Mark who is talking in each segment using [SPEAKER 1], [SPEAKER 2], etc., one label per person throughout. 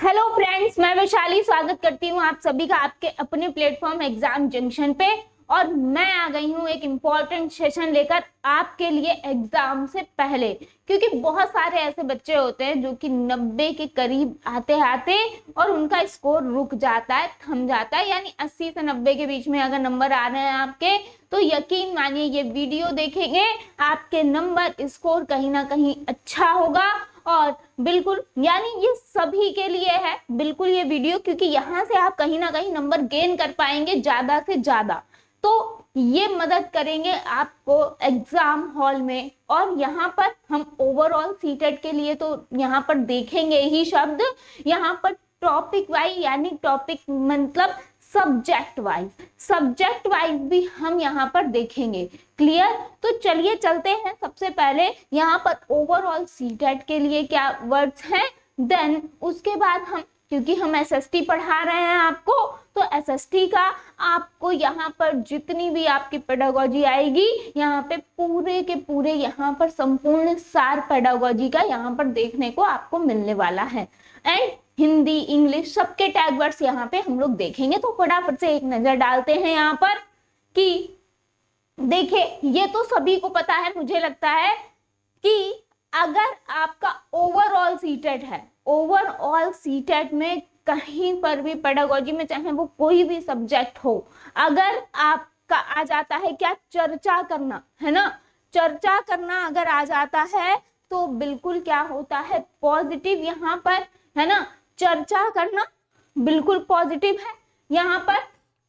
[SPEAKER 1] Hello friends, मैं वैशाली स्वागत करती हूँ आप सभी का आपके अपने प्लेटफॉर्म एग्जाम जंक्शन पे। और मैं आ गई हूँ एक इम्पॉर्टेंट सेशन लेकर आपके लिए एग्जाम से पहले, क्योंकि बहुत सारे ऐसे बच्चे होते हैं जो कि 90 के करीब आते आते और उनका स्कोर रुक जाता है, थम जाता है। यानी 80 से 90 के बीच में अगर नंबर आ रहे हैं आपके, तो यकीन मानिए ये वीडियो देखेंगे आपके नंबर स्कोर कहीं ना कहीं अच्छा होगा। और बिल्कुल यानी ये सभी के लिए है बिल्कुल ये वीडियो, क्योंकि यहाँ से आप कहीं ना कहीं नंबर गेन कर पाएंगे ज्यादा से ज्यादा। तो ये मदद करेंगे आपको एग्जाम हॉल में। और यहाँ पर हम ओवरऑल सीटेट के लिए तो यहाँ पर देखेंगे ही शब्द, यहाँ पर टॉपिक वाइज यानी टॉपिक मतलब सब्जेक्ट वाइज भी हम यहाँ पर देखेंगे। क्लियर? तो चलिए चलते हैं। सबसे पहले यहाँ पर ओवरऑल सीटेट के लिए क्या वर्ड्स हैं, देन उसके बाद हम, क्योंकि हम एसएसटी पढ़ा रहे हैं आपको, तो एसएसटी का आपको यहाँ पर जितनी भी आपकी पेडागोजी आएगी, यहाँ पे पूरे के पूरे यहाँ पर संपूर्ण सार पेडागोजी का यहाँ पर देखने को आपको मिलने वाला है। एंड हिंदी, इंग्लिश सबके टैग वर्ड्स यहाँ पे हम लोग देखेंगे। तो फटाफट से एक नजर डालते हैं यहाँ पर कि देखिए, ये तो सभी को पता है, मुझे लगता है कि अगर आपका ओवरऑल सीटेट है, ओवरऑल सीटेट में कहीं पर भी पेडागोजी में चाहे वो कोई भी सब्जेक्ट हो, अगर आपका आ जाता है क्या, चर्चा करना, है ना, चर्चा करना अगर आ जाता है तो बिल्कुल क्या होता है, पॉजिटिव यहाँ पर, है ना। चर्चा करना बिल्कुल पॉजिटिव है यहाँ पर।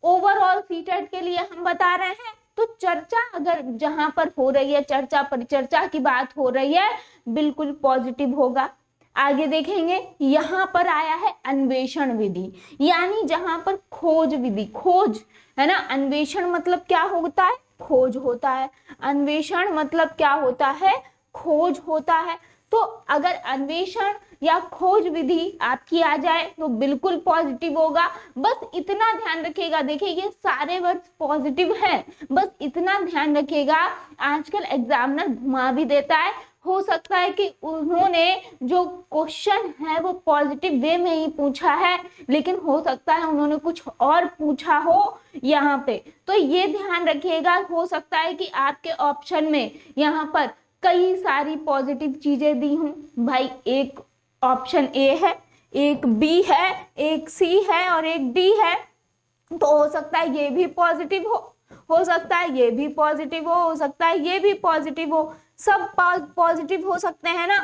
[SPEAKER 1] ओवरऑल सीटेट के लिए हम बता रहे हैं, तो चर्चा अगर जहां पर हो रही है, चर्चा परिचर्चा की बात हो रही है, बिल्कुल पॉजिटिव होगा। आगे देखेंगे, यहाँ पर आया है अन्वेषण विधि, यानी जहां पर खोज विधि, खोज, है ना। अन्वेषण मतलब क्या होता है, खोज होता है। अन्वेषण मतलब क्या होता है, खोज होता है। तो अगर अन्वेषण या खोज विधि आपकी आ जाए तो बिल्कुल पॉजिटिव होगा। बस इतना ध्यान रखिएगा, देखिए ये सारे वर्ड्स पॉजिटिव हैं, बस इतना ध्यान रखिएगा। आजकल एग्जामिनर घुमा भी देता है, हो सकता है कि उन्होंने जो क्वेश्चन है वो पॉजिटिव वे में ही पूछा है, लेकिन हो सकता है उन्होंने कुछ और पूछा हो यहाँ पे। तो ये ध्यान रखिएगा, हो सकता है कि आपके ऑप्शन में यहाँ पर कई सारी पॉजिटिव चीजें दी हूं भाई। एक ऑप्शन ए है, एक बी है, एक सी है और एक डी है, तो हो सकता है ये भी पॉजिटिव हो सकता है ये भी पॉजिटिव हो सकता है ये भी पॉजिटिव हो, सब पॉजिटिव हो सकते हैं ना।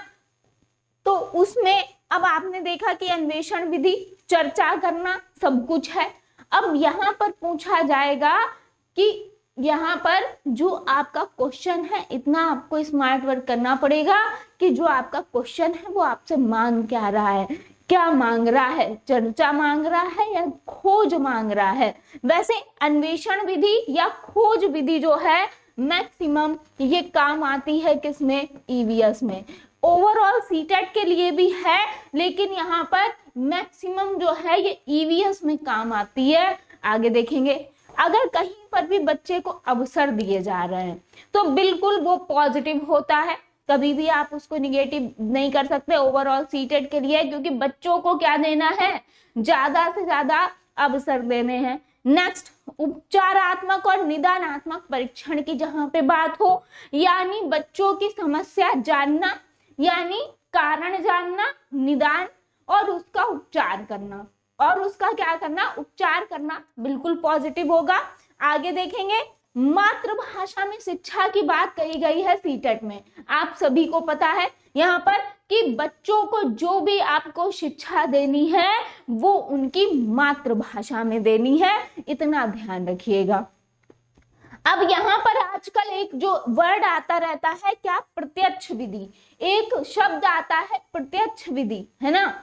[SPEAKER 1] तो उसमें अब आपने देखा कि अन्वेषण विधि, चर्चा करना, सब कुछ है। अब यहाँ पर पूछा जाएगा कि यहाँ पर जो आपका क्वेश्चन है, इतना आपको स्मार्ट वर्क करना पड़ेगा कि जो आपका क्वेश्चन है वो आपसे मांग क्या रहा है, क्या मांग रहा है, चर्चा मांग रहा है या खोज मांग रहा है। वैसे अन्वेषण विधि या खोज विधि जो है मैक्सिमम ये काम आती है किसमें, ईवीएस में। ओवरऑल सीटेट के लिए भी है, लेकिन यहाँ पर मैक्सिमम जो है ये ईवीएस में काम आती है। आगे देखेंगे, अगर कहीं पर भी बच्चे को अवसर दिए जा रहे हैं तो बिल्कुल वो पॉजिटिव होता है, कभी भी आप उसको निगेटिव नहीं कर सकते ओवरऑल सीटेट के लिए, क्योंकि बच्चों को क्या देना है, ज्यादा से ज्यादा अवसर देने हैं। नेक्स्ट, उपचारात्मक और निदानात्मक परीक्षण की जहां पे बात हो, यानी बच्चों की समस्या जानना, यानी कारण जानना, निदान और उसका उपचार करना, और उसका क्या करना, उपचार करना, बिल्कुल पॉजिटिव होगा। आगे देखेंगे, मातृभाषा में शिक्षा की बात कही गई है सीटेट में। आप सभी को पता है यहाँ पर कि बच्चों को जो भी आपको शिक्षा देनी है वो उनकी मातृभाषा में देनी है, इतना ध्यान रखिएगा। अब यहाँ पर आजकल एक जो वर्ड आता रहता है क्या, प्रत्यक्ष विधि, एक शब्द आता है प्रत्यक्ष विधि, है ना।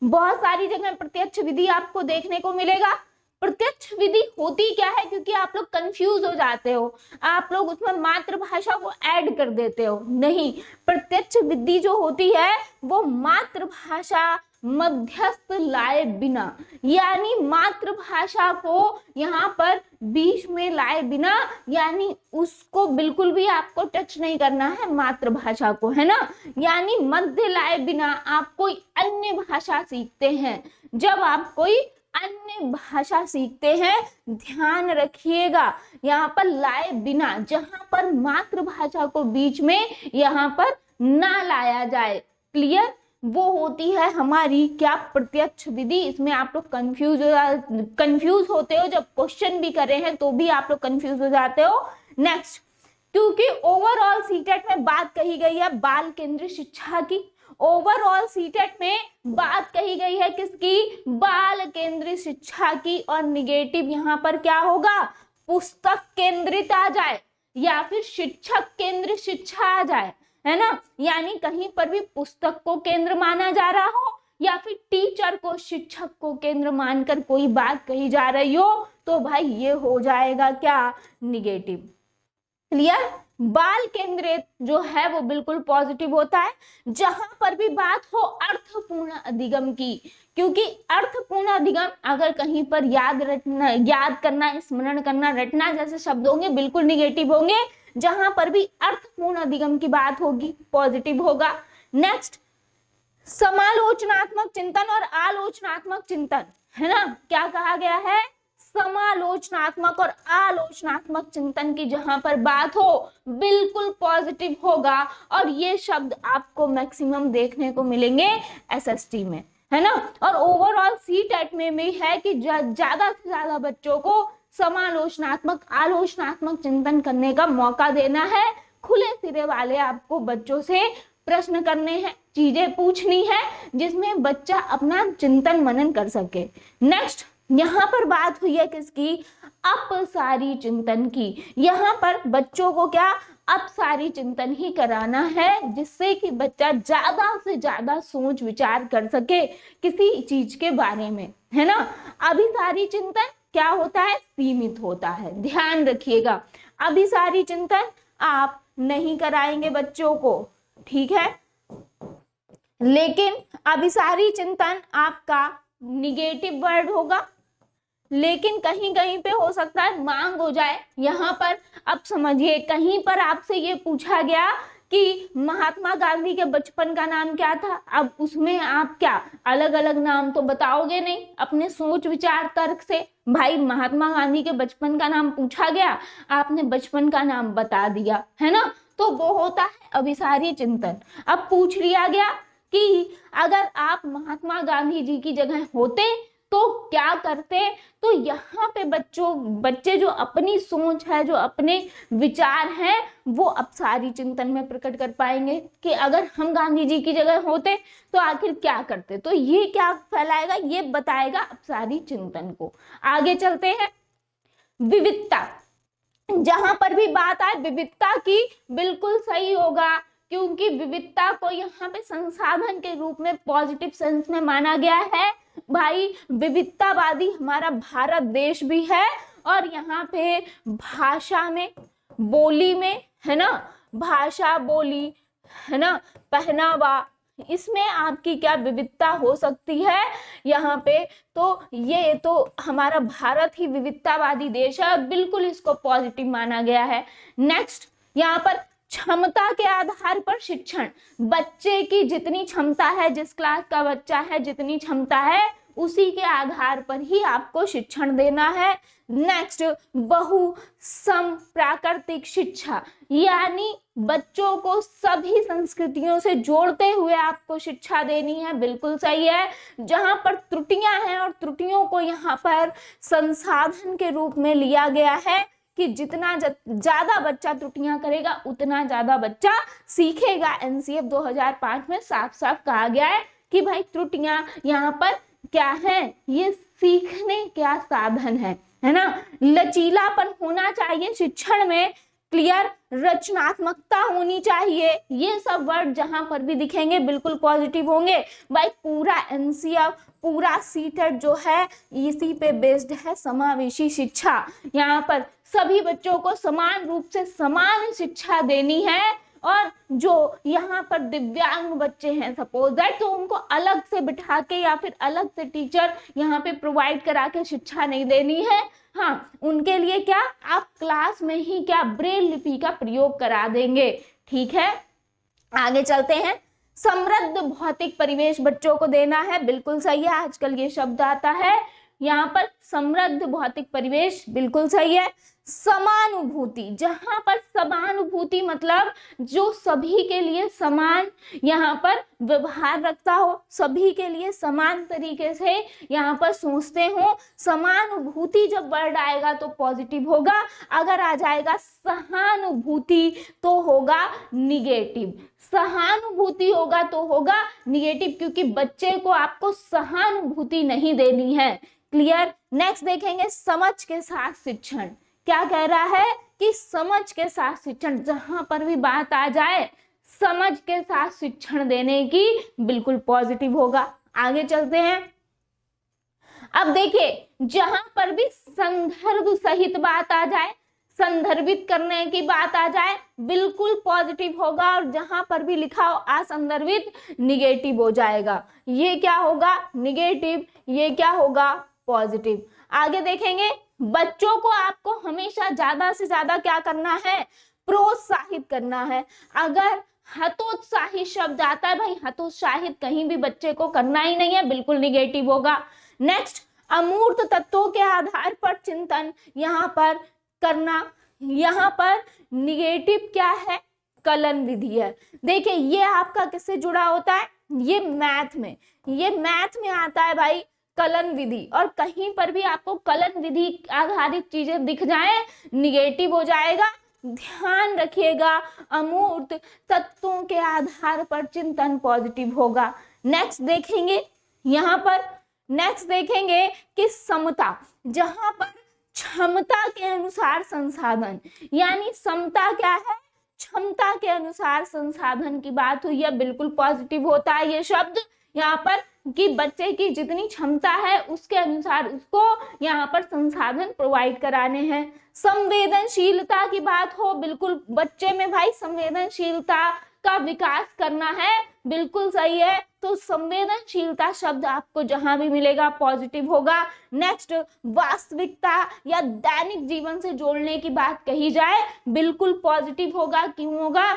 [SPEAKER 1] बहुत सारी जगह प्रत्यक्ष विधि आपको देखने को मिलेगा। प्रत्यक्ष विधि होती क्या है, क्योंकि आप लोग कंफ्यूज हो जाते हो, आप लोग उसमें मातृभाषा को ऐड कर देते हो। नहीं, प्रत्यक्ष विधि जो होती है वो मातृभाषा मध्यस्थ लाए बिना, यानी मातृभाषा को यहाँ पर बीच में लाए बिना, यानी उसको बिल्कुल भी आपको टच नहीं करना है मातृभाषा को, है ना। यानी मध्य लाए बिना आप कोई अन्य भाषा सीखते हैं, जब आप कोई अन्य भाषा सीखते हैं, ध्यान रखिएगा यहाँ पर लाए बिना, जहां पर मातृभाषा को बीच में यहाँ पर ना लाया जाए। क्लियर? वो होती है हमारी क्या, प्रत्यक्ष विधि। इसमें आप लोग कंफ्यूज होते हो, जब क्वेश्चन भी करे हैं तो भी आप लोग कंफ्यूज हो जाते हो। नेक्स्ट, क्योंकि ओवरऑल सीटेट में बात कही गई है बाल केंद्रित शिक्षा की, ओवरऑल सीटेट में बात कही गई है किसकी, बाल केंद्रित शिक्षा की, और निगेटिव यहाँ पर क्या होगा, पुस्तक केंद्रित आ जाए या फिर शिक्षक केंद्रित शिक्षा आ जाए, है ना। यानी कहीं पर भी पुस्तक को केंद्र माना जा रहा हो या फिर टीचर को, शिक्षक को केंद्र मानकर कोई बात कही जा रही हो, तो भाई ये हो जाएगा क्या, निगेटिव। क्लियर? बाल केंद्रित जो है वो बिल्कुल पॉजिटिव होता है, जहां पर भी बात हो अर्थपूर्ण अधिगम की, क्योंकि अर्थपूर्ण अधिगम अगर कहीं पर याद करना, स्मरण करना, रटना जैसे शब्द होंगे बिल्कुल निगेटिव होंगे, जहां पर भी अर्थपूर्ण अधिगम की बात होगी पॉजिटिव होगा। नेक्स्ट, समालोचनात्मक चिंतन और आलोचनात्मक चिंतन, है ना। क्या कहा गया है, समालोचनात्मक और आलोचनात्मक चिंतन की जहां पर बात हो बिल्कुल पॉजिटिव होगा, और ये शब्द आपको मैक्सिमम देखने को मिलेंगे एसएसटी में, है ना। और ओवरऑल सीटेट में भी है कि ज्यादा से ज्यादा बच्चों को समालोचनात्मक, आलोचनात्मक चिंतन करने का मौका देना है। खुले सिरे वाले आपको बच्चों से प्रश्न करने हैं, चीजें पूछनी है जिसमें बच्चा अपना चिंतन मनन कर सके। नेक्स्ट, यहाँ पर बात हुई है किसकी, अपसारी चिंतन की। यहाँ पर बच्चों को क्या, अपसारी चिंतन ही कराना है, जिससे कि बच्चा ज्यादा से ज्यादा सोच विचार कर सके किसी चीज के बारे में, है ना। अभिसारी चिंतन क्या होता है, सीमित होता है, ध्यान रखिएगा। अभिसारी चिंतन आप नहीं कराएंगे बच्चों को, ठीक है, लेकिन अभिसारी चिंतन आपका निगेटिव वर्ड होगा, लेकिन कहीं कहीं पे हो सकता है मांग हो जाए। यहाँ पर अब समझिए, कहीं पर आपसे ये पूछा गया कि महात्मा गांधी के बचपन का नाम क्या था, अब उसमें आप क्या अलग अलग नाम तो बताओगे नहीं, अपने सोच विचार तर्क से। भाई महात्मा गांधी के बचपन का नाम पूछा गया, आपने बचपन का नाम बता दिया, है ना, तो वो होता है अभिसारी चिंतन। अब पूछ लिया गया कि अगर आप महात्मा गांधी जी की जगह होते तो क्या करते, तो यहाँ पे बच्चे जो अपनी सोच है, जो अपने विचार हैं, वो अपसारी चिंतन में प्रकट कर पाएंगे कि अगर हम गांधी जी की जगह होते तो आखिर क्या करते। तो ये क्या फैलाएगा, ये बताएगा अपसारी चिंतन को। आगे चलते हैं, विविधता। जहां पर भी बात आए विविधता की, बिल्कुल सही होगा, क्योंकि विविधता को यहाँ पे संसाधन के रूप में पॉजिटिव सेंस में माना गया है। भाई विविधतावादी हमारा भारत देश भी है, और यहाँ पे भाषा में, बोली में, है ना, भाषा बोली, है ना, पहनावा, इसमें आपकी क्या विविधता हो सकती है यहाँ पे। तो ये तो हमारा भारत ही विविधतावादी देश है, और बिल्कुल इसको पॉजिटिव माना गया है। नेक्स्ट, यहाँ पर क्षमता के आधार पर शिक्षण, बच्चे की जितनी क्षमता है, जिस क्लास का बच्चा है जितनी क्षमता है, उसी के आधार पर ही आपको शिक्षण देना है। नेक्स्ट, बहु सम प्राकृतिक शिक्षा, यानी बच्चों को सभी संस्कृतियों से जोड़ते हुए आपको शिक्षा देनी है, बिल्कुल सही है। जहां पर त्रुटियां हैं और त्रुटियों को यहाँ पर संसाधन के रूप में लिया गया है कि जितना ज्यादा बच्चा त्रुटियां करेगा उतना ज्यादा बच्चा सीखेगा। एनसीएफ 2005 में साफ साफ कहा गया है कि भाई त्रुटियां यहाँ पर क्या है, ये सीखने का साधन है ना। लचीलापन होना चाहिए शिक्षण में, क्लियर, रचनात्मकता होनी चाहिए, ये सब वर्ड जहां पर भी दिखेंगे बिल्कुल पॉजिटिव होंगे। भाई पूरा एनसीएफ, पूरा सीटेट जो है इसी पे बेस्ड है, समावेशी शिक्षा। यहाँ पर सभी बच्चों को समान रूप से समान शिक्षा देनी है, और जो यहाँ पर दिव्यांग बच्चे हैं सपोज दैट, तो उनको अलग से बिठा के या फिर अलग से टीचर यहाँ पे प्रोवाइड करा के शिक्षा नहीं देनी है। हाँ, उनके लिए क्या आप क्लास में ही क्या ब्रेल लिपि का प्रयोग करा देंगे, ठीक है। आगे चलते हैं, समृद्ध भौतिक परिवेश बच्चों को देना है, बिल्कुल सही है, आजकल ये शब्द आता है यहाँ पर, समृद्ध भौतिक परिवेश बिल्कुल सही है। समानुभूति, जहां पर समानुभूति मतलब जो सभी के लिए समान यहाँ पर व्यवहार रखता हो, सभी के लिए समान तरीके से यहाँ पर सोचते हो। समानुभूति जब वर्ड आएगा तो पॉजिटिव होगा, अगर आ जाएगा सहानुभूति तो होगा निगेटिव, सहानुभूति होगा तो होगा निगेटिव, क्योंकि बच्चे को आपको सहानुभूति नहीं देनी है। क्लियर। नेक्स्ट देखेंगे समझ के साथ शिक्षण। क्या कह रहा है कि समझ के साथ शिक्षण, जहां पर भी बात आ जाए समझ के साथ शिक्षण देने की, बिल्कुल पॉजिटिव होगा। आगे चलते हैं। अब देखिए जहां पर भी संदर्भ सहित बात आ जाए, संदर्भित करने की बात आ जाए, बिल्कुल पॉजिटिव होगा, और जहां पर भी लिखा हो असंदर्भित, निगेटिव हो जाएगा। ये क्या होगा? निगेटिव। ये क्या होगा? पॉजिटिव। आगे देखेंगे बच्चों को आपको हमेशा ज्यादा से ज्यादा क्या करना है? प्रोत्साहित करना है। अगर हतोत्साहित शब्द आता है, भाई हतोत्साहित कहीं भी बच्चे को करना ही नहीं है, बिल्कुल निगेटिव होगा। नेक्स्ट, अमूर्त तत्वों के आधार पर चिंतन यहाँ पर करना, यहाँ पर निगेटिव क्या है? कलन विधि है। देखिए ये आपका किससे जुड़ा होता है? ये मैथ में, ये मैथ में आता है भाई कलन विधि, और कहीं पर भी आपको कलन विधि आधारित चीजें दिख जाए निगेटिव हो जाएगा। ध्यान रखिएगा, अमूर्त तत्वों के आधार पर चिंतन पॉजिटिव होगा। नेक्स्ट देखेंगे यहाँ पर, नेक्स्ट देखेंगे कि समता, जहां पर क्षमता के अनुसार संसाधन, यानी समता क्या है? क्षमता के अनुसार संसाधन की बात हुई है, बिल्कुल पॉजिटिव होता है ये शब्द यहाँ पर, कि बच्चे की जितनी क्षमता है उसके अनुसार उसको यहाँ पर संसाधन प्रोवाइड कराने हैं। संवेदनशीलता की बात हो, बिल्कुल बच्चे में भाई संवेदनशीलता का विकास करना है, बिल्कुल सही है। तो संवेदनशीलता शब्द आपको जहां भी मिलेगा पॉजिटिव होगा। नेक्स्ट, वास्तविकता या दैनिक जीवन से जोड़ने की बात कही जाए, बिल्कुल पॉजिटिव होगा। क्यों होगा?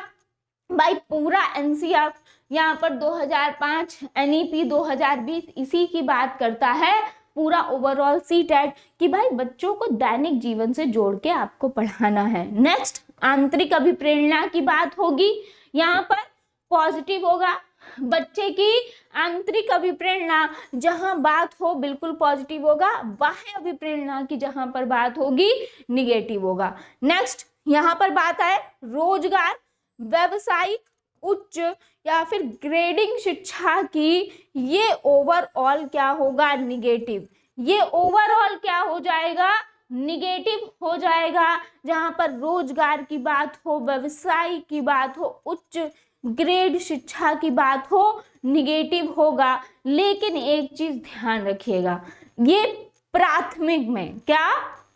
[SPEAKER 1] भाई पूरा एनसीईआरटी यहाँ पर 2005 एनईपी 2020 इसी की बात करता है, पूरा ओवरऑल सीटेट, कि भाई बच्चों को दैनिक जीवन से जोड़ के आपको पढ़ाना है। नेक्स्ट, आंतरिक अभिप्रेरणा की बात होगी, यहाँ पर पॉजिटिव होगा। बच्चे की आंतरिक अभिप्रेरणा जहां बात हो बिल्कुल पॉजिटिव होगा, बाह्य अभिप्रेरणा की जहां पर बात होगी निगेटिव होगा। नेक्स्ट, यहाँ पर बात आए रोजगार, व्यवसायिक, उच्च या फिर ग्रेडिंग शिक्षा की, ये ओवरऑल क्या होगा? निगेटिव। ये ओवरऑल क्या हो जाएगा? निगेटिव हो जाएगा। जहां पर रोजगार की बात हो, व्यवसाय की बात हो, उच्च ग्रेड शिक्षा की बात हो, निगेटिव होगा। लेकिन एक चीज ध्यान रखिएगा, ये प्राथमिक में, क्या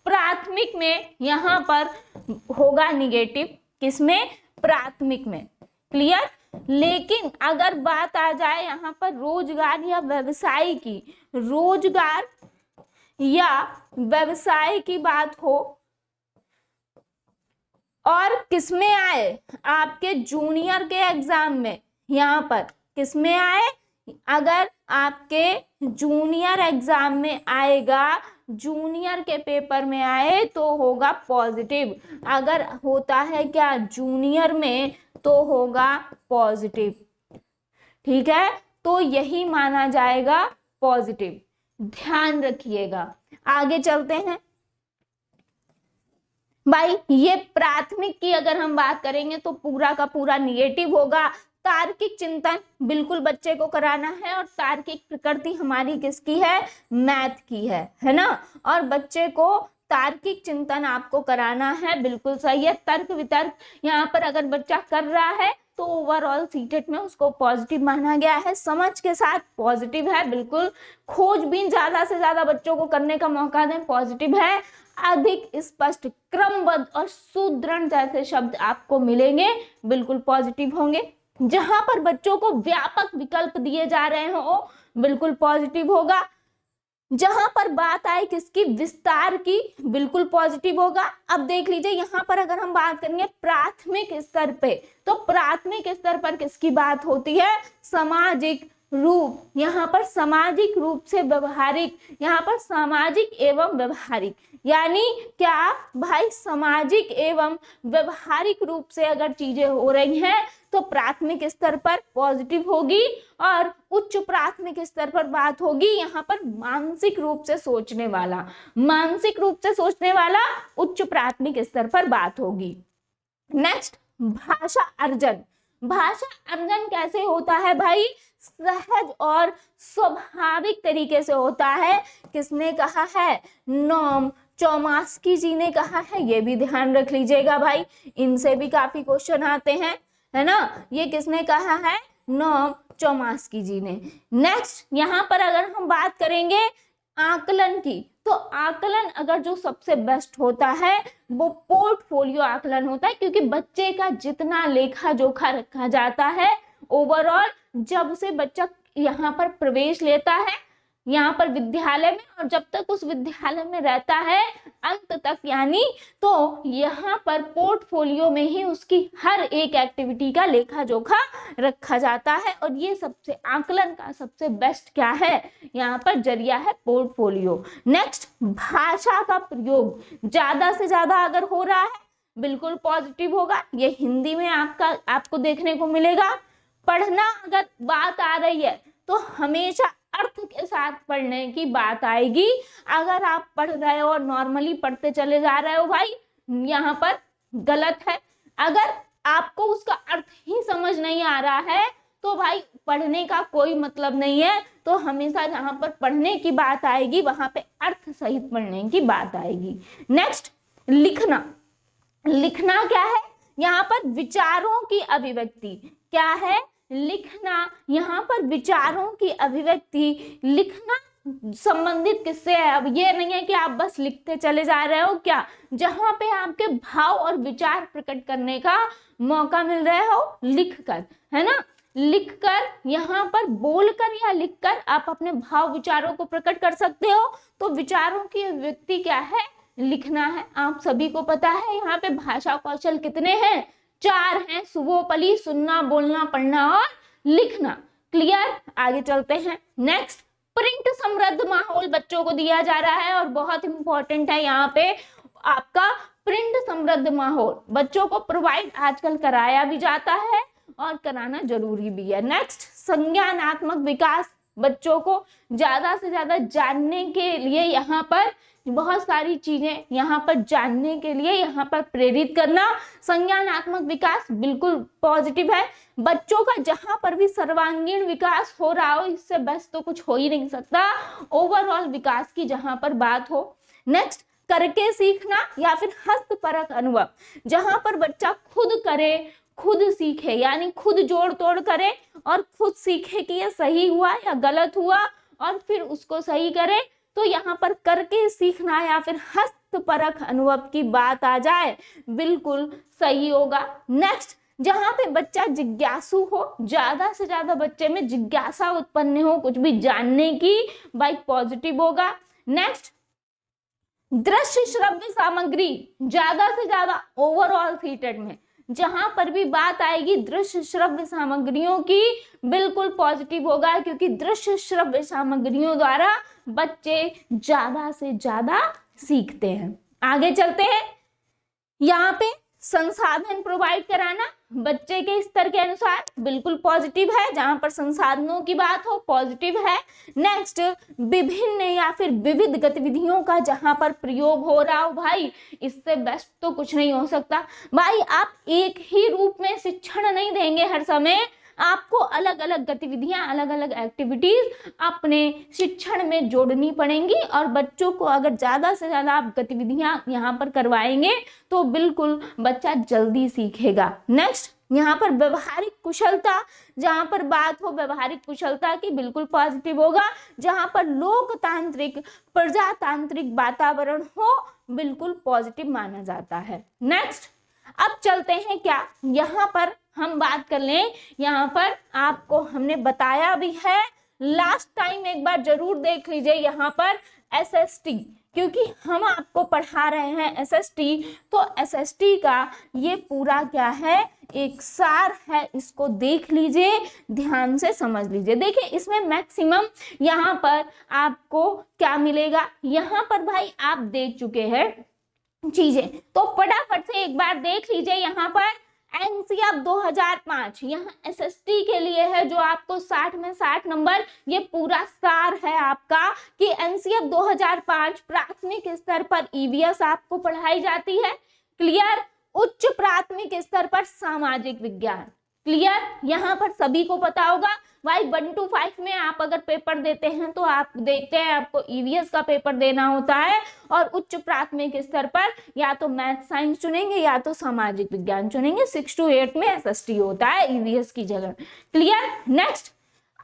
[SPEAKER 1] प्राथमिक में यहाँ पर होगा निगेटिव, किसमें? प्राथमिक में। क्लियर। लेकिन अगर बात आ जाए यहाँ पर रोजगार या व्यवसाय की, रोजगार या व्यवसाय की बात हो और किसमें आए? आपके जूनियर के एग्जाम में, यहाँ पर किसमें आए? अगर आपके जूनियर एग्जाम में आएगा, जूनियर के पेपर में आए तो होगा पॉजिटिव। अगर होता है क्या जूनियर में तो होगा पॉजिटिव। ठीक है, तो यही माना जाएगा पॉजिटिव, ध्यान रखिएगा। आगे चलते हैं भाई, ये प्राथमिक की अगर हम बात करेंगे तो पूरा का पूरा निगेटिव होगा। तार्किक चिंतन बिल्कुल बच्चे को कराना है, और तार्किक प्रकृति हमारी किसकी है? मैथ की है ना। और बच्चे को तार्किक चिंतन आपको कराना है, बिल्कुल सही है। तर्क वितर्क यहाँ पर अगर बच्चा कर रहा है तो ओवरऑल सीटेट में उसको पॉजिटिव माना गया है। समझ के साथ पॉजिटिव है, बिल्कुल। खोजबीन ज्यादा से ज्यादा बच्चों को करने का मौका दें, पॉजिटिव है। अधिक स्पष्ट, क्रमबद्ध और सुदृढ़ जैसे शब्द आपको मिलेंगे, बिल्कुल पॉजिटिव होंगे। जहां पर बच्चों को व्यापक विकल्प दिए जा रहे हो, बिल्कुल पॉजिटिव होगा। जहां पर बात आए किसकी, विस्तार की, बिल्कुल पॉजिटिव होगा। अब देख लीजिए यहाँ पर अगर हम बात करेंगे प्राथमिक स्तर पे, तो प्राथमिक स्तर पर किसकी बात होती है, सामाजिक रूप, यहाँ पर सामाजिक रूप से व्यवहारिक, यहाँ पर सामाजिक एवं व्यवहारिक, यानी क्या भाई सामाजिक एवं व्यवहारिक रूप से अगर चीजें हो रही हैं तो प्राथमिक स्तर पर पॉजिटिव होगी, और उच्च प्राथमिक स्तर पर बात होगी यहाँ पर मानसिक रूप से सोचने वाला, मानसिक रूप से सोचने वाला उच्च प्राथमिक स्तर पर बात होगी। नेक्स्ट, भाषा अर्जन। भाषा अर्जन कैसे होता है भाई, सहज और स्वाभाविक तरीके से होता है। किसने कहा है, नोम चोमास्की जी ने कहा है, ये भी ध्यान रख लीजिएगा भाई, इनसे भी काफी क्वेश्चन आते हैं, है ना। ये किसने कहा है, नोम चोमास्की जी ने। नेक्स्ट, यहाँ पर अगर हम बात करेंगे आकलन की, तो आकलन अगर जो सबसे बेस्ट होता है वो पोर्टफोलियो आकलन होता है, क्योंकि बच्चे का जितना लेखा जोखा रखा जाता है ओवरऑल, जब से बच्चा यहाँ पर प्रवेश लेता है यहाँ पर विद्यालय में, और जब तक उस विद्यालय में रहता है अंत तक, यानी तो यहाँ पर पोर्टफोलियो में ही उसकी हर एक एक्टिविटी का लेखा जोखा रखा जाता है, और ये सबसे आकलन का सबसे बेस्ट क्या है, यहाँ पर जरिया है पोर्टफोलियो। नेक्स्ट, भाषा का प्रयोग ज्यादा से ज्यादा अगर हो रहा है बिल्कुल पॉजिटिव होगा, ये हिंदी में आपको देखने को मिलेगा। पढ़ना अगर बात आ रही है तो हमेशा अर्थ के साथ पढ़ने की बात आएगी। अगर आप पढ़ रहे हो और नॉर्मली पढ़ते चले जा रहे हो भाई, यहाँ पर गलत है। अगर आपको उसका अर्थ ही समझ नहीं आ रहा है तो भाई पढ़ने का कोई मतलब नहीं है। तो हमेशा जहाँ पर पढ़ने की बात आएगी वहां पे अर्थ सहित पढ़ने की बात आएगी। नेक्स्ट, लिखना। लिखना क्या है, यहाँ पर विचारों की अभिव्यक्ति। क्या है, लिखना, यहाँ पर विचारों की अभिव्यक्ति। लिखना संबंधित किससे है, अब ये नहीं है कि आप बस लिखते चले जा रहे हो, क्या जहाँ पे आपके भाव और विचार प्रकट करने का मौका मिल रहा हो लिखकर, है ना। लिखकर, यहाँ पर बोलकर या लिखकर आप अपने भाव विचारों को प्रकट कर सकते हो। तो विचारों की अभिव्यक्ति क्या है, लिखना है। आप सभी को पता है यहाँ पे भाषा कौशल कितने हैं, 4 हैं, सुबोपली, सुनना, बोलना, पढ़ना और लिखना। क्लियर, आगे चलते हैं। नेक्स्ट, प्रिंट समृद्ध माहौल बच्चों को दिया जा रहा है, और बहुत इंपॉर्टेंट है यहाँ पे आपका प्रिंट समृद्ध माहौल बच्चों को प्रोवाइड आजकल कराया भी जाता है और कराना जरूरी भी है। नेक्स्ट, संज्ञानात्मक विकास, बच्चों को ज्यादा से ज्यादा जानने के लिए यहाँ पर बहुत सारी चीजें यहाँ पर जानने के लिए यहाँ पर प्रेरित करना। संज्ञानात्मक विकास बिल्कुल पॉजिटिव है। बच्चों का जहां पर भी सर्वांगीण विकास हो रहा हो, इससे बेस्ट तो कुछ हो ही नहीं सकता, ओवरऑल विकास की जहां पर बात हो। नेक्स्ट, करके सीखना या फिर हस्तपरक अनुभव, जहां पर बच्चा खुद करे, खुद सीखे, यानी खुद जोड़ तोड़ करे और खुद सीखे कि ये सही हुआ या गलत हुआ और फिर उसको सही करे। तो यहाँ पर करके सीखना या फिर हस्तपरक अनुभव की बात आ जाए बिल्कुल सही होगा। नेक्स्ट, जहाँ पे बच्चा जिज्ञासु हो, ज्यादा से ज्यादा बच्चे में जिज्ञासा उत्पन्न हो कुछ भी जानने की, भाई पॉजिटिव होगा। नेक्स्ट, दृश्य श्रव्य सामग्री, ज्यादा से ज्यादा ओवरऑल सीटेड में जहां पर भी बात आएगी दृश्य श्रव्य सामग्रियों की, बिल्कुल पॉजिटिव होगा, क्योंकि दृश्य श्रव्य सामग्रियों द्वारा बच्चे ज्यादा से ज्यादा सीखते हैं। आगे चलते हैं। यहाँ पे संसाधन प्रोवाइड कराना बच्चे के स्तर के अनुसार बिल्कुल पॉजिटिव है, जहां पर संसाधनों की बात हो पॉजिटिव है। नेक्स्ट, विभिन्न या फिर विविध गतिविधियों का जहां पर प्रयोग हो रहा हो, भाई इससे बेस्ट तो कुछ नहीं हो सकता। भाई आप एक ही रूप में शिक्षण नहीं देंगे हर समय, आपको अलग अलग गतिविधियां, अलग अलग एक्टिविटीज अपने शिक्षण में जोड़नी पड़ेंगी, और बच्चों को अगर ज्यादा से ज्यादा आप गतिविधियां यहाँ पर करवाएंगे तो बिल्कुल बच्चा जल्दी सीखेगा। नेक्स्ट, यहाँ पर व्यवहारिक कुशलता, जहाँ पर बात हो व्यवहारिक कुशलता की, बिल्कुल पॉजिटिव होगा। जहाँ पर लोकतांत्रिक प्रजातांत्रिक वातावरण हो, बिल्कुल पॉजिटिव माना जाता है। नेक्स्ट, अब चलते हैं क्या, यहाँ पर हम बात कर लें, यहाँ पर आपको हमने बताया भी है लास्ट टाइम एक बार जरूर देख लीजिए यहाँ पर SST, क्योंकि हम आपको पढ़ा रहे हैं SST, तो SST का ये पूरा क्या है, एक सार है, इसको देख लीजिए, ध्यान से समझ लीजिए। देखिए इसमें मैक्सिमम यहाँ पर आपको क्या मिलेगा, यहाँ पर भाई आप देख चुके हैं चीजें, तो फटाफट से एक बार देख लीजिए। यहाँ पर एनसीएफ 2005 यहाँ SST के लिए है, जो आपको 60 में 60 नंबर, ये पूरा सार है आपका कि एनसीएफ 2005 प्राथमिक स्तर पर EVS आपको पढ़ाई जाती है। क्लियर? उच्च प्राथमिक स्तर पर सामाजिक विज्ञान। क्लियर? यहाँ पर सभी को पता होगा भाई 1 to 5 में आप अगर पेपर देते हैं तो आप देखते हैं आपको EVS का पेपर देना होता है, और उच्च प्राथमिक स्तर पर या तो मैथ साइंस चुनेंगे या तो सामाजिक विज्ञान चुनेंगे। 6 to 8 में SST होता है EVS की जगह। क्लियर? नेक्स्ट,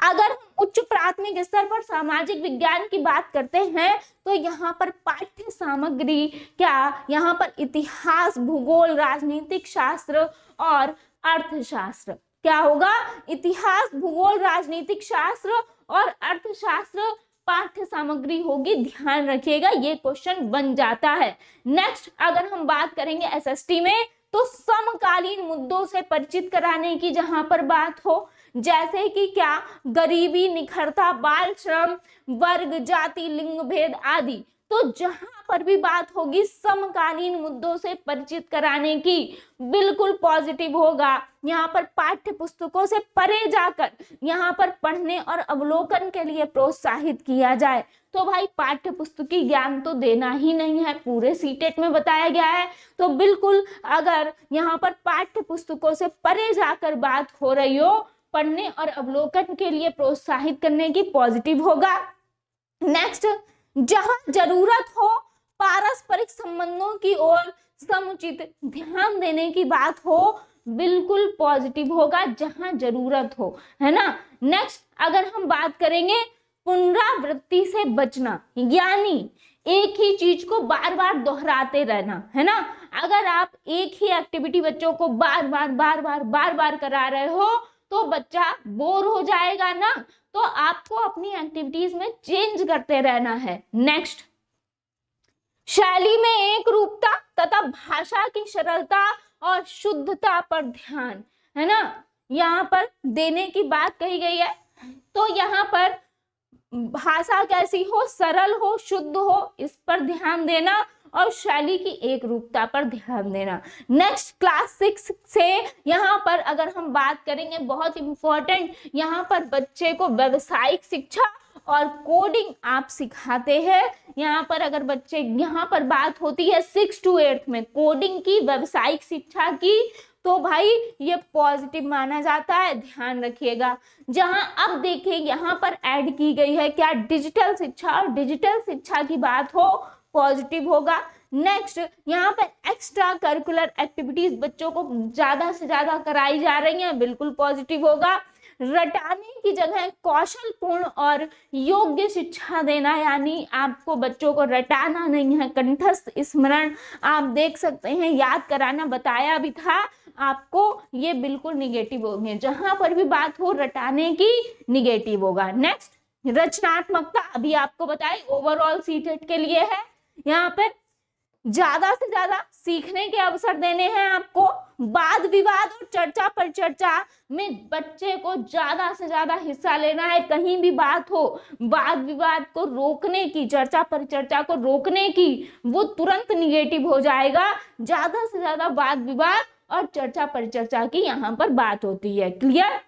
[SPEAKER 1] अगर हम उच्च प्राथमिक स्तर पर सामाजिक विज्ञान की बात करते हैं तो यहाँ पर पाठ्य सामग्री क्या, यहाँ पर इतिहास, भूगोल, राजनीतिक शास्त्र और अर्थशास्त्र क्या होगा, इतिहास, भूगोल, राजनीतिक शास्त्र और अर्थशास्त्र पाठ्य सामग्री होगी। ध्यान रखिएगा, ये क्वेश्चन बन जाता है। नेक्स्ट, अगर हम बात करेंगे SST में तो समकालीन मुद्दों से परिचित कराने की जहां पर बात हो, जैसे कि क्या, गरीबी, निखरता, बाल श्रम, वर्ग, जाति, लिंग भेद आदि, तो जहां पर भी बात होगी समकालीन मुद्दों से परिचित कराने की, बिल्कुल पॉजिटिव होगा। यहाँ पर पाठ्य पुस्तकों से परे जाकर यहाँ पर पढ़ने और अवलोकन के लिए प्रोत्साहित किया जाए। तो भाई पाठ्य पुस्तकीय ज्ञान तो देना ही नहीं है, पूरे सीटेट में बताया गया है, तो बिल्कुल अगर यहाँ पर पाठ्य पुस्तकों से परे जाकर बात हो रही हो, पढ़ने और अवलोकन के लिए प्रोत्साहित करने की, पॉजिटिव होगा। नेक्स्ट, जहां जरूरत हो पारस्परिक संबंधों की ओर समुचित ध्यान देने की बात हो, बिल्कुल पॉजिटिव होगा, जहां जरूरत हो, है ना। नेक्स्ट, अगर हम बात करेंगे पुनरावृत्ति से बचना, यानी एक ही चीज को बार बार दोहराते रहना, है ना। अगर आप एक ही एक्टिविटी बच्चों को बार बार करा रहे हो तो बच्चा बोर हो जाएगा ना, तो आपको अपनी एक्टिविटीज में चेंज करते रहना है। नेक्स्ट, शैली में एक रूपता तथा भाषा की सरलता और शुद्धता पर ध्यान, है ना, यहाँ पर देने की बात कही गई है। तो यहाँ पर भाषा कैसी हो, सरल हो, शुद्ध हो, इस पर ध्यान देना, और शैली की एक रूपता पर ध्यान देना। नेक्स्ट, क्लास 6 से यहाँ पर अगर हम बात करेंगे, बहुत इंपॉर्टेंट, यहाँ पर बच्चे को व्यावसायिक शिक्षा और कोडिंग आप सिखाते हैं। यहाँ पर अगर बच्चे, यहाँ पर बात होती है 6 to 8 में कोडिंग की, व्यावसायिक शिक्षा की, तो भाई ये पॉजिटिव माना जाता है, ध्यान रखिएगा। जहां अब देखिए यहाँ पर ऐड की गई है क्या, डिजिटल शिक्षा, और डिजिटल शिक्षा की बात हो, पॉजिटिव होगा। नेक्स्ट, यहाँ पर एक्स्ट्रा करिकुलर एक्टिविटीज बच्चों को ज्यादा से ज्यादा कराई जा रही हैं, बिल्कुल पॉजिटिव होगा। रटाने की जगह कौशलपूर्ण और योग्य शिक्षा देना, यानी आपको बच्चों को रटाना नहीं है, कंठस्थ स्मरण आप देख सकते हैं, याद कराना बताया भी था आपको, ये बिल्कुल निगेटिव होंगे। जहां पर भी बात हो रटाने की, निगेटिव होगा। नेक्स्ट, रचनात्मकता अभी आपको बताई, ओवरऑल सीटेट के लिए है। यहाँ पर ज्यादा से ज्यादा सीखने के अवसर देने हैं आपको। वाद विवाद और चर्चा पर चर्चा में बच्चे को ज्यादा से ज्यादा हिस्सा लेना है। कहीं भी बात हो, वाद विवाद को रोकने की, चर्चा पर चर्चा को रोकने की, वो तुरंत निगेटिव हो जाएगा। ज्यादा से ज्यादा वाद विवाद और चर्चा पर चर्चा की यहाँ पर बात होती है। क्लियर?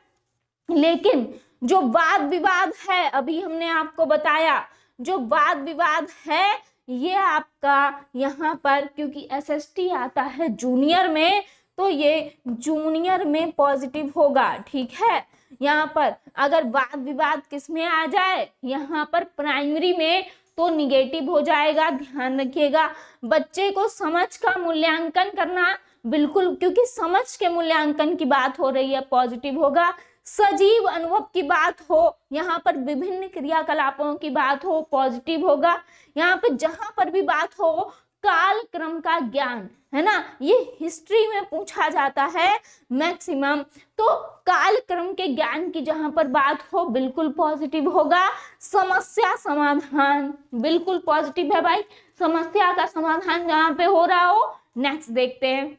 [SPEAKER 1] लेकिन जो वाद विवाद है, अभी हमने आपको बताया, जो वाद विवाद है ये आपका यहाँ पर, क्योंकि SST आता है जूनियर में, तो ये जूनियर में पॉजिटिव होगा। ठीक है, यहाँ पर अगर वाद विवाद किस में आ जाए, यहाँ पर प्राइमरी में, तो निगेटिव हो जाएगा। ध्यान रखिएगा, बच्चे को समझ का मूल्यांकन करना, बिल्कुल, क्योंकि समझ के मूल्यांकन की बात हो रही है, पॉजिटिव होगा। सजीव अनुभव की बात हो, यहाँ पर विभिन्न क्रियाकलापों की बात हो, पॉजिटिव होगा। यहाँ पे जहां पर भी बात हो काल क्रम का ज्ञान, है ना, ये हिस्ट्री में पूछा जाता है मैक्सिमम। तो काल क्रम के ज्ञान की जहां पर बात हो बिल्कुल पॉजिटिव होगा। समस्या समाधान बिल्कुल पॉजिटिव है भाई, समस्या का समाधान जहां पे हो रहा हो। नेक्स्ट देखते हैं।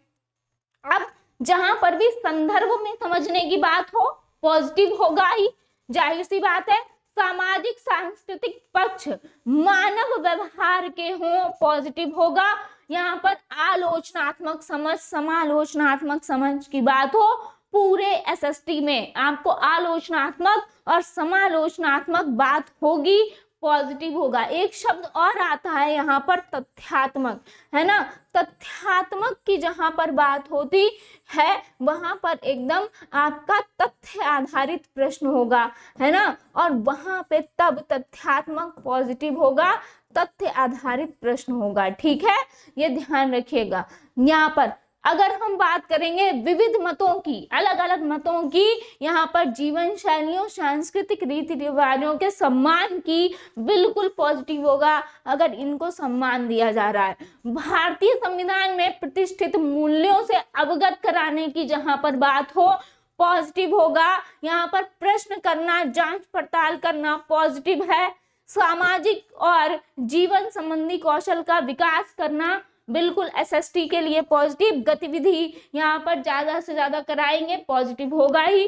[SPEAKER 1] अब जहां पर भी संदर्भ में समझने की बात हो पॉजिटिव होगा ही, जाहिर सी बात है। सामाजिक सांस्कृतिक पक्ष मानव व्यवहार के हो पॉजिटिव होगा। यहाँ पर आलोचनात्मक समझ समालोचनात्मक समझ की बात हो, पूरे एसएसटी में आपको आलोचनात्मक और समालोचनात्मक बात होगी, पॉजिटिव होगा। एक शब्द और आता है यहाँ पर तथ्यात्मक, है ना, तथ्यात्मक की जहां पर बात होती है वहां पर एकदम आपका तथ्य आधारित प्रश्न होगा, है ना, और वहां पे तब तथ्यात्मक पॉजिटिव होगा, तथ्य आधारित प्रश्न होगा। ठीक है, ये ध्यान रखिएगा। यहाँ पर अगर हम बात करेंगे विविध मतों की, अलग अलग मतों की, यहाँ पर जीवन शैलियों सांस्कृतिक रीति रिवाजों के सम्मान की, बिल्कुल पॉजिटिव होगा अगर इनको सम्मान दिया जा रहा है। भारतीय संविधान में प्रतिष्ठित मूल्यों से अवगत कराने की जहां पर बात हो पॉजिटिव होगा। यहाँ पर प्रश्न करना, जांच पड़ताल करना पॉजिटिव है। सामाजिक और जीवन संबंधी कौशल का विकास करना बिल्कुल एसएसटी के लिए पॉजिटिव। गतिविधि यहाँ पर ज्यादा से ज्यादा कराएंगे, पॉजिटिव होगा ही।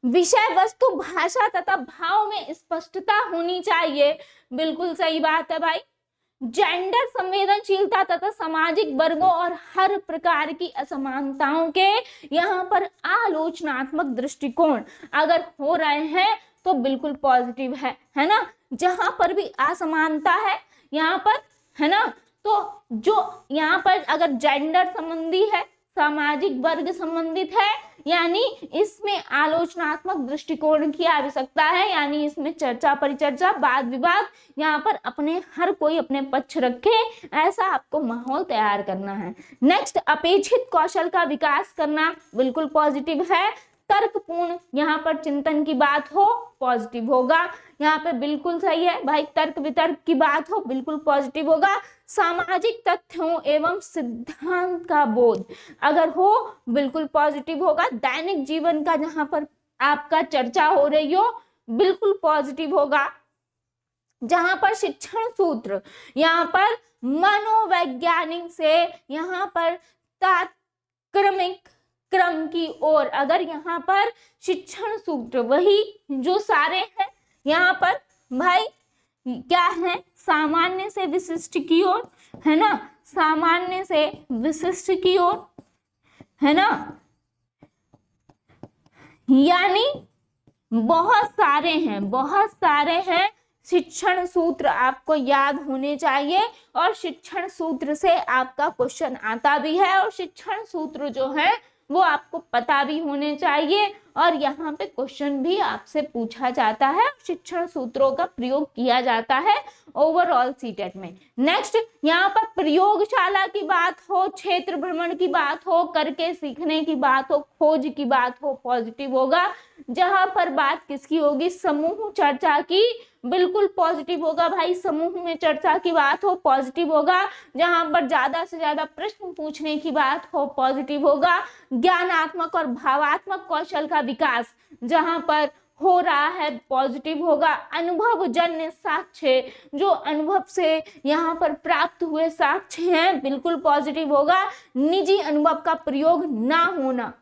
[SPEAKER 1] विषय वस्तु भाषा तथा भाव में स्पष्टता होनी चाहिए, बिल्कुल सही बात है भाई। जेंडर संवेदनशीलता तथा सामाजिक वर्गों और हर प्रकार की असमानताओं के यहाँ पर आलोचनात्मक दृष्टिकोण अगर हो रहे हैं तो बिल्कुल पॉजिटिव है ना। जहां पर भी असमानता है यहाँ पर, है ना, तो जो यहाँ पर अगर जेंडर संबंधी है, सामाजिक वर्ग संबंधित है, यानी इसमें आलोचनात्मक दृष्टिकोण की आवश्यकता है, यानी इसमें चर्चा परिचर्चा वाद विवाद, यहाँ पर अपने हर कोई अपने पक्ष रखे, ऐसा आपको माहौल तैयार करना है। नेक्स्ट, अपेक्षित कौशल का विकास करना बिल्कुल पॉजिटिव है। तर्कपूर्ण यहाँ पर चिंतन की बात हो पॉजिटिव होगा, यहाँ पे बिल्कुल सही है भाई। तर्क वितर्क की बात हो बिल्कुल पॉजिटिव होगा। सामाजिक तथ्यों एवं सिद्धांत का बोध अगर हो बिल्कुल पॉजिटिव होगा। दैनिक जीवन का जहां पर आपका चर्चा हो रही हो बिल्कुल पॉजिटिव होगा। जहां पर शिक्षण सूत्र यहाँ पर मनोवैज्ञानिक से यहाँ पर तात्क्रमिक क्रम की ओर, अगर यहाँ पर शिक्षण सूत्र वही जो सारे हैं यहाँ पर भाई क्या है, सामान्य से विशिष्ट की ओर, है ना, सामान्य से विशिष्ट की ओर, है ना, यानी बहुत सारे हैं शिक्षण सूत्र आपको याद होने चाहिए, और शिक्षण सूत्र से आपका क्वेश्चन आता भी है, और शिक्षण सूत्र जो है वो आपको पता भी होने चाहिए, और यहाँ पे क्वेश्चन भी आपसे पूछा जाता है। शिक्षण सूत्रों का प्रयोग किया जाता है ओवरऑल सीटेट में। नेक्स्ट, यहाँ पर प्रयोगशाला की बात हो, क्षेत्र भ्रमण की बात हो, करके सीखने की बात हो, खोज की बात हो, पॉजिटिव होगा। जहां पर बात किसकी होगी, समूह चर्चा की, बिल्कुल पॉजिटिव होगा भाई। समूह में चर्चा की बात हो पॉजिटिव होगा। जहां पर ज्यादा से ज्यादा प्रश्न पूछने की बात हो पॉजिटिव होगा। ज्ञानात्मक और भावात्मक कौशल का विकास जहां पर हो रहा है पॉजिटिव होगा। अनुभव जन्य साक्ष्य, जो अनुभव से यहाँ पर प्राप्त हुए साक्ष्य हैं, बिल्कुल पॉजिटिव होगा। निजी अनुभव का प्रयोग ना होना,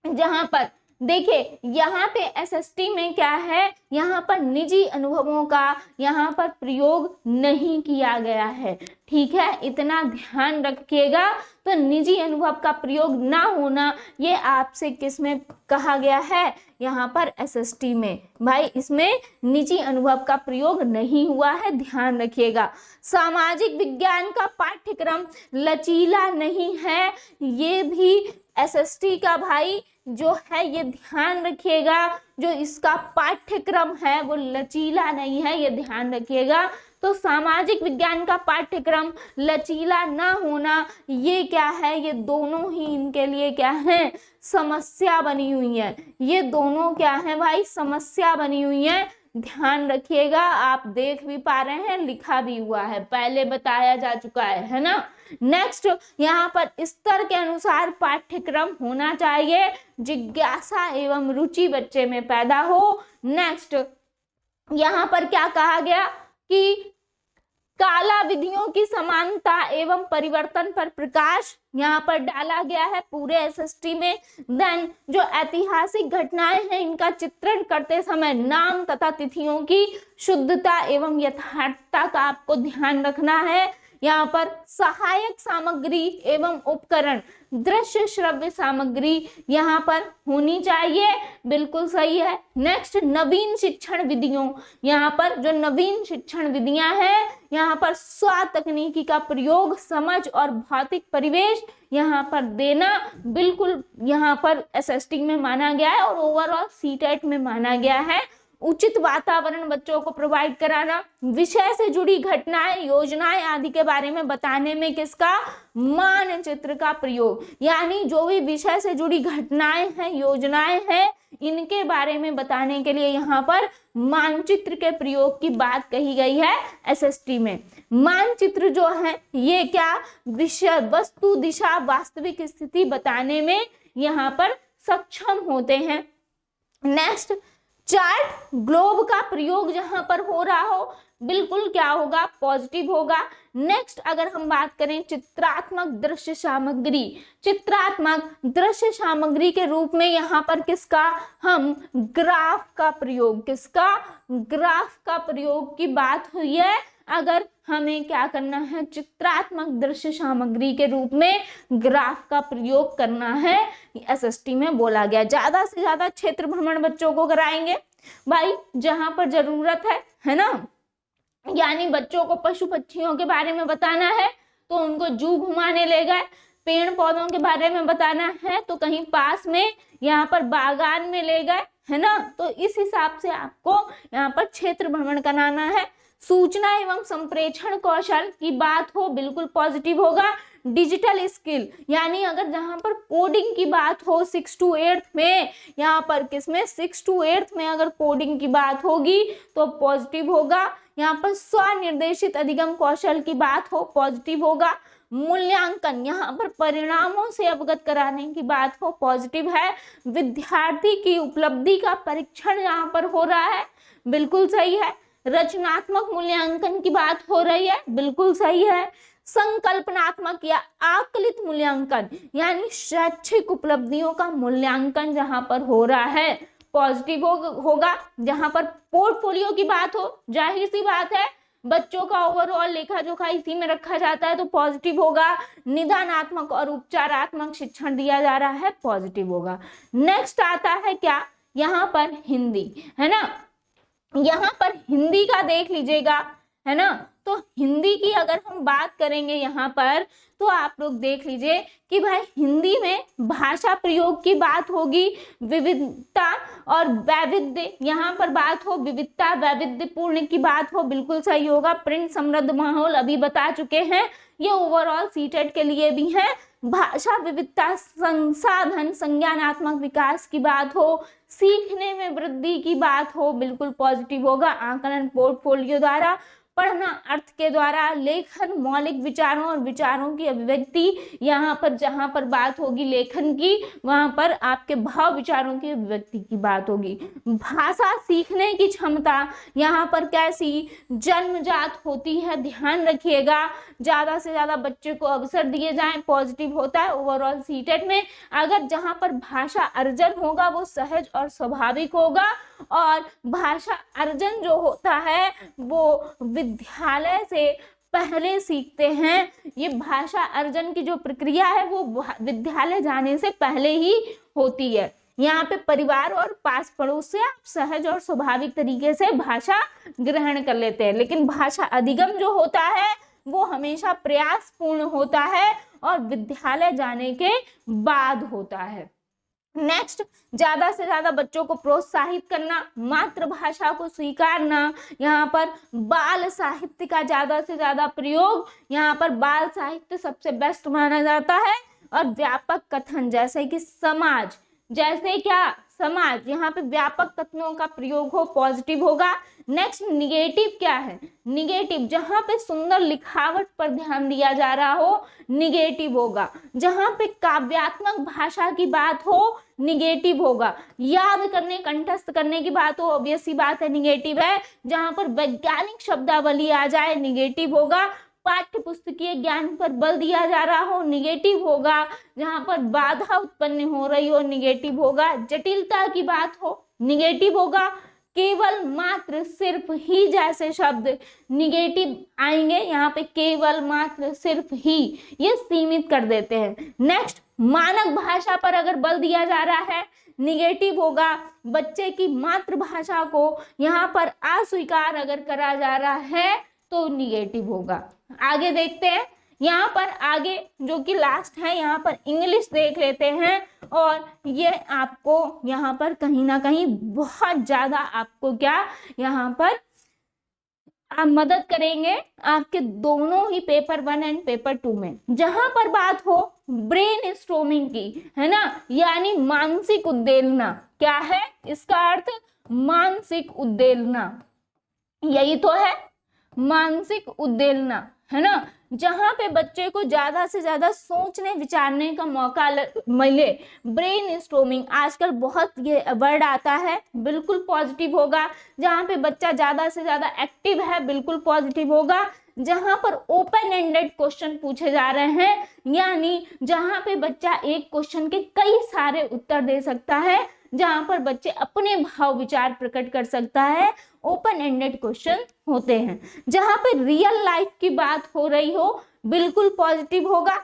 [SPEAKER 1] जहां पर देखिए यहाँ पे एसएसटी में क्या है, यहाँ पर निजी अनुभवों का यहाँ पर प्रयोग नहीं किया गया है। ठीक है, इतना ध्यान रखिएगा। तो निजी अनुभव का प्रयोग ना होना ये आपसे किस में कहा गया है, यहाँ पर एसएसटी में भाई, इसमें निजी अनुभव का प्रयोग नहीं हुआ है, ध्यान रखिएगा। सामाजिक विज्ञान का पाठ्यक्रम लचीला नहीं है, ये भी एसएसटी का भाई जो है ये ध्यान रखिएगा। जो इसका पाठ्यक्रम है वो लचीला नहीं है, ये ध्यान रखिएगा। तो सामाजिक विज्ञान का पाठ्यक्रम लचीला ना होना ये क्या है, ये दोनों ही इनके लिए क्या है, समस्या बनी हुई है। ये दोनों क्या है भाई, समस्या बनी हुई है। ध्यान रखिएगा, आप देख भी पा रहे हैं, लिखा भी हुआ है, पहले बताया जा चुका है ना। नेक्स्ट, यहाँ पर स्तर के अनुसार पाठ्यक्रम होना चाहिए, जिज्ञासा एवं रुचि बच्चे में पैदा हो। नेक्स्ट, यहाँ पर क्या कहा गया कि काला विधियों की समानता एवं परिवर्तन पर प्रकाश यहाँ पर डाला गया है पूरे एसएसटी में। देन जो ऐतिहासिक घटनाएं हैं इनका चित्रण करते समय नाम तथा तिथियों की शुद्धता एवं यथार्थता का आपको ध्यान रखना है। यहाँ पर सहायक सामग्री एवं उपकरण, दृश्य श्रव्य सामग्री यहाँ पर होनी चाहिए, बिल्कुल सही है। नेक्स्ट, नवीन शिक्षण विधियों, यहाँ पर जो नवीन शिक्षण विधियां हैं यहाँ पर स्व तकनीकी का प्रयोग, समझ और भौतिक परिवेश यहाँ पर देना बिल्कुल यहाँ पर एसएसटी में माना गया है और ओवरऑल सीटेट में माना गया है। उचित वातावरण बच्चों को प्रोवाइड कराना, विषय से जुड़ी घटनाएं, योजनाएं आदि के बारे में बताने में किसका, मानचित्र का प्रयोग, यानी जो भी विषय से जुड़ी घटनाएं हैं, योजनाएं हैं, इनके बारे में बताने के लिए यहाँ पर मानचित्र के प्रयोग की बात कही गई है एसएसटी में। मानचित्र जो है ये क्या, विषय, वस्तु, दिशा, वास्तविक स्थिति बताने में यहाँ पर सक्षम होते हैं। नेक्स्ट, चार्ट, ग्लोब का प्रयोग जहां पर हो रहा हो बिल्कुल क्या होगा, पॉजिटिव होगा। नेक्स्ट, अगर हम बात करें चित्रात्मक दृश्य सामग्री, चित्रात्मक दृश्य सामग्री के रूप में यहाँ पर किसका, हम ग्राफ का प्रयोग, किसका, ग्राफ का प्रयोग की बात हुई है। अगर हमें क्या करना है, चित्रात्मक दृश्य सामग्री के रूप में ग्राफ का प्रयोग करना है, एसएसटी में बोला गया। ज्यादा से ज्यादा क्षेत्र भ्रमण बच्चों को कराएंगे भाई जहां पर जरूरत है ना, यानी बच्चों को पशु पक्षियों के बारे में बताना है तो उनको जू घुमाने ले गए, पेड़ पौधों के बारे में बताना है तो कहीं पास में यहाँ पर बागान में ले गए, है ना। तो इस हिसाब से आपको यहाँ पर क्षेत्र भ्रमण कराना है। सूचना एवं संप्रेषण कौशल की बात हो बिल्कुल पॉजिटिव होगा। डिजिटल स्किल, यानी अगर जहां पर कोडिंग की बात हो 6 to 8 में, यहाँ पर किसमें 6 to 8 में अगर कोडिंग की बात होगी तो पॉजिटिव होगा। यहाँ पर स्वनिर्देशित अधिगम कौशल की बात हो पॉजिटिव होगा। मूल्यांकन, यहाँ पर परिणामों से अवगत कराने की बात हो पॉजिटिव है। विद्यार्थी की उपलब्धि का परीक्षण यहाँ पर हो रहा है, बिल्कुल सही है। रचनात्मक मूल्यांकन की बात हो रही है, बिल्कुल सही है। संकल्पनात्मक या आकलित मूल्यांकन, यानी शैक्षिक उपलब्धियों का मूल्यांकन जहां पर हो रहा है पॉजिटिव होगा। जहां पर पोर्टफोलियो की बात हो, जाहिर सी बात है बच्चों का ओवरऑल लेखा जोखा इसी में रखा जाता है तो पॉजिटिव होगा। निदानात्मक और उपचारात्मक शिक्षण दिया जा रहा है, पॉजिटिव होगा। नेक्स्ट आता है क्या, यहाँ पर हिंदी, है ना। यहाँ पर हिंदी का देख लीजिएगा, है ना। तो हिंदी की अगर हम बात करेंगे यहाँ पर तो आप लोग देख लीजिए कि भाई हिंदी में भाषा प्रयोग की बात होगी, विविधता और वैविध्य, यहाँ पर बात हो विविधता वैविध्यपूर्ण की बात हो, बिल्कुल सही होगा। प्रिंट समृद्ध माहौल अभी बता चुके हैं, ये ओवरऑल सीटेट के लिए भी है। भाषा विविधता, संसाधन, संज्ञानात्मक विकास की बात हो, सीखने में वृद्धि की बात हो, बिल्कुल पॉजिटिव होगा। आकलन पोर्टफोलियो द्वारा, पढ़ना अर्थ के द्वारा, लेखन मौलिक विचारों और विचारों की अभिव्यक्ति, यहाँ पर जहाँ पर बात होगी लेखन की वहाँ पर आपके भाव विचारों की अभिव्यक्ति की बात होगी। भाषा सीखने की क्षमता यहाँ पर कैसी, जन्मजात होती है, ध्यान रखिएगा। ज़्यादा से ज़्यादा बच्चे को अवसर दिए जाएं, पॉजिटिव होता है ओवरऑल सीटेट में। अगर जहाँ पर भाषा अर्जन होगा वो सहज और स्वाभाविक होगा, और भाषा अर्जन जो होता है वो विद्यालय से पहले सीखते हैं। ये भाषा अर्जन की जो प्रक्रिया है वो विद्यालय जाने से पहले ही होती है। यहाँ पे परिवार और पास पड़ोस से आप सहज और स्वाभाविक तरीके से भाषा ग्रहण कर लेते हैं, लेकिन भाषा अधिगम जो होता है वो हमेशा प्रयासपूर्ण होता है और विद्यालय जाने के बाद होता है। नेक्स्ट, ज्यादा से ज्यादा बच्चों को प्रोत्साहित करना, मातृभाषा को स्वीकारना, यहाँ पर बाल साहित्य का ज्यादा से ज्यादा प्रयोग, यहाँ पर बाल साहित्य सबसे बेस्ट माना जाता है। और व्यापक कथन जैसे कि समाज, जैसे क्या समाज, यहाँ पे व्यापक तत्वों का प्रयोग हो, पॉजिटिव होगा। नेक्स्ट निगेटिव क्या है? निगेटिव जहाँ पे सुंदर लिखावट पर ध्यान दिया जा रहा हो, निगेटिव होगा। जहाँ पे काव्यात्मक भाषा की बात हो, निगेटिव होगा। याद करने, कंठस्थ करने की बात हो, ऑब्वियस सी बात है निगेटिव है। जहाँ पर वैज्ञानिक शब्दावली आ जाए, निगेटिव होगा। पाठ्य पुस्तकीय ज्ञान पर बल दिया जा रहा हो, निगेटिव होगा। जहाँ पर बाधा उत्पन्न हो रही हो, निगेटिव होगा। जटिलता की बात हो, निगेटिव होगा। केवल, मात्र, सिर्फ, ही जैसे शब्द निगेटिव आएंगे। यहाँ पे केवल, मात्र, सिर्फ, ही ये सीमित कर देते हैं। नेक्स्ट, मानक भाषा पर अगर बल दिया जा रहा है, निगेटिव होगा। बच्चे की मातृभाषा को यहाँ पर अस्वीकार अगर करा जा रहा है तो निगेटिव होगा। आगे देखते हैं। यहाँ पर आगे जो कि लास्ट है, यहाँ पर इंग्लिश देख लेते हैं। और ये आपको यहाँ पर कहीं ना कहीं बहुत ज्यादा आपको क्या यहाँ पर आप मदद करेंगे आपके दोनों ही पेपर 1 एंड पेपर 2 में। जहां पर बात हो ब्रेन स्टॉर्मिंग की, है ना, यानी मानसिक उद्वेलना। क्या है इसका अर्थ? मानसिक उद्वेलना, यही तो है मानसिक उद्वेलना, है ना। जहां पे बच्चे को ज्यादा से ज्यादा सोचने विचारने का मौका मिले, ब्रेन स्टॉर्मिंग आजकल बहुत ये वर्ड आता है, बिल्कुल पॉजिटिव होगा। जहां पे बच्चा ज्यादा से ज्यादा एक्टिव है, बिल्कुल पॉजिटिव होगा। जहां पर ओपन एंडेड क्वेश्चन पूछे जा रहे हैं, यानी जहां पे बच्चा एक क्वेश्चन के कई सारे उत्तर दे सकता है, जहां पर बच्चे अपने भाव विचार प्रकट कर सकता है, ओपन एंडेड क्वेश्चन होते हैं। जहां पे रियल लाइफ की बात हो रही हो, बिल्कुल पॉजिटिव होगा।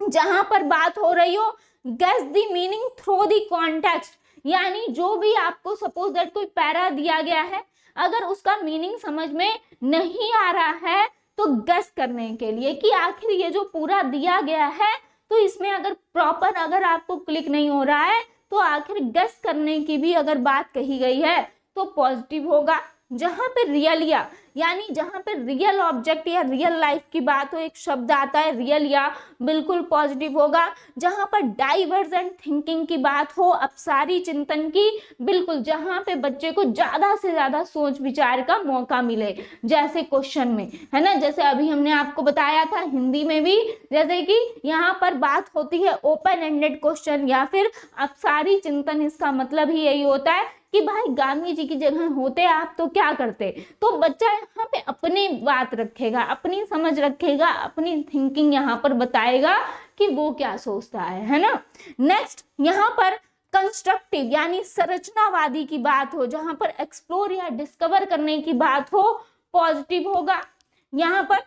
[SPEAKER 1] जहां पर बात हो रही हो guess the meaning through the context, यानी जो भी आपको सपोज दैट कोई पैरा दिया गया है, अगर उसका मीनिंग समझ में नहीं आ रहा है तो गेस करने के लिए कि आखिर ये जो पूरा दिया गया है, तो इसमें अगर प्रॉपर अगर आपको क्लिक नहीं हो रहा है तो आखिर गेस करने की भी अगर बात कही गई है तो पॉजिटिव होगा। जहां पे रियलिया, यानी जहां पे रियल ऑब्जेक्ट या रियल लाइफ की बात हो, एक शब्द आता है रियलिया, बिल्कुल पॉजिटिव होगा। जहां पर डाइवर्जेंट थिंकिंग की बात हो, अपसारी चिंतन की, बिल्कुल। जहां पे बच्चे को ज्यादा से ज्यादा सोच विचार का मौका मिले, जैसे क्वेश्चन में, है ना, जैसे अभी हमने आपको बताया था हिंदी में भी, जैसे कि यहाँ पर बात होती है ओपन एंडेड क्वेश्चन या फिर अपसारी चिंतन। इसका मतलब ही यही होता है कि भाई गांधी जी की जगह होते आप तो क्या करते। तो बच्चा यहाँ पे अपनी बात रखेगा, अपनी समझ रखेगा, अपनी थिंकिंग यहाँ पर बताएगा कि वो क्या सोचता है ना। नेक्स्ट, यहाँ पर कंस्ट्रक्टिव यानी संरचनावादी की बात हो, जहां पर एक्सप्लोर या डिस्कवर करने की बात हो, पॉजिटिव होगा यहाँ पर।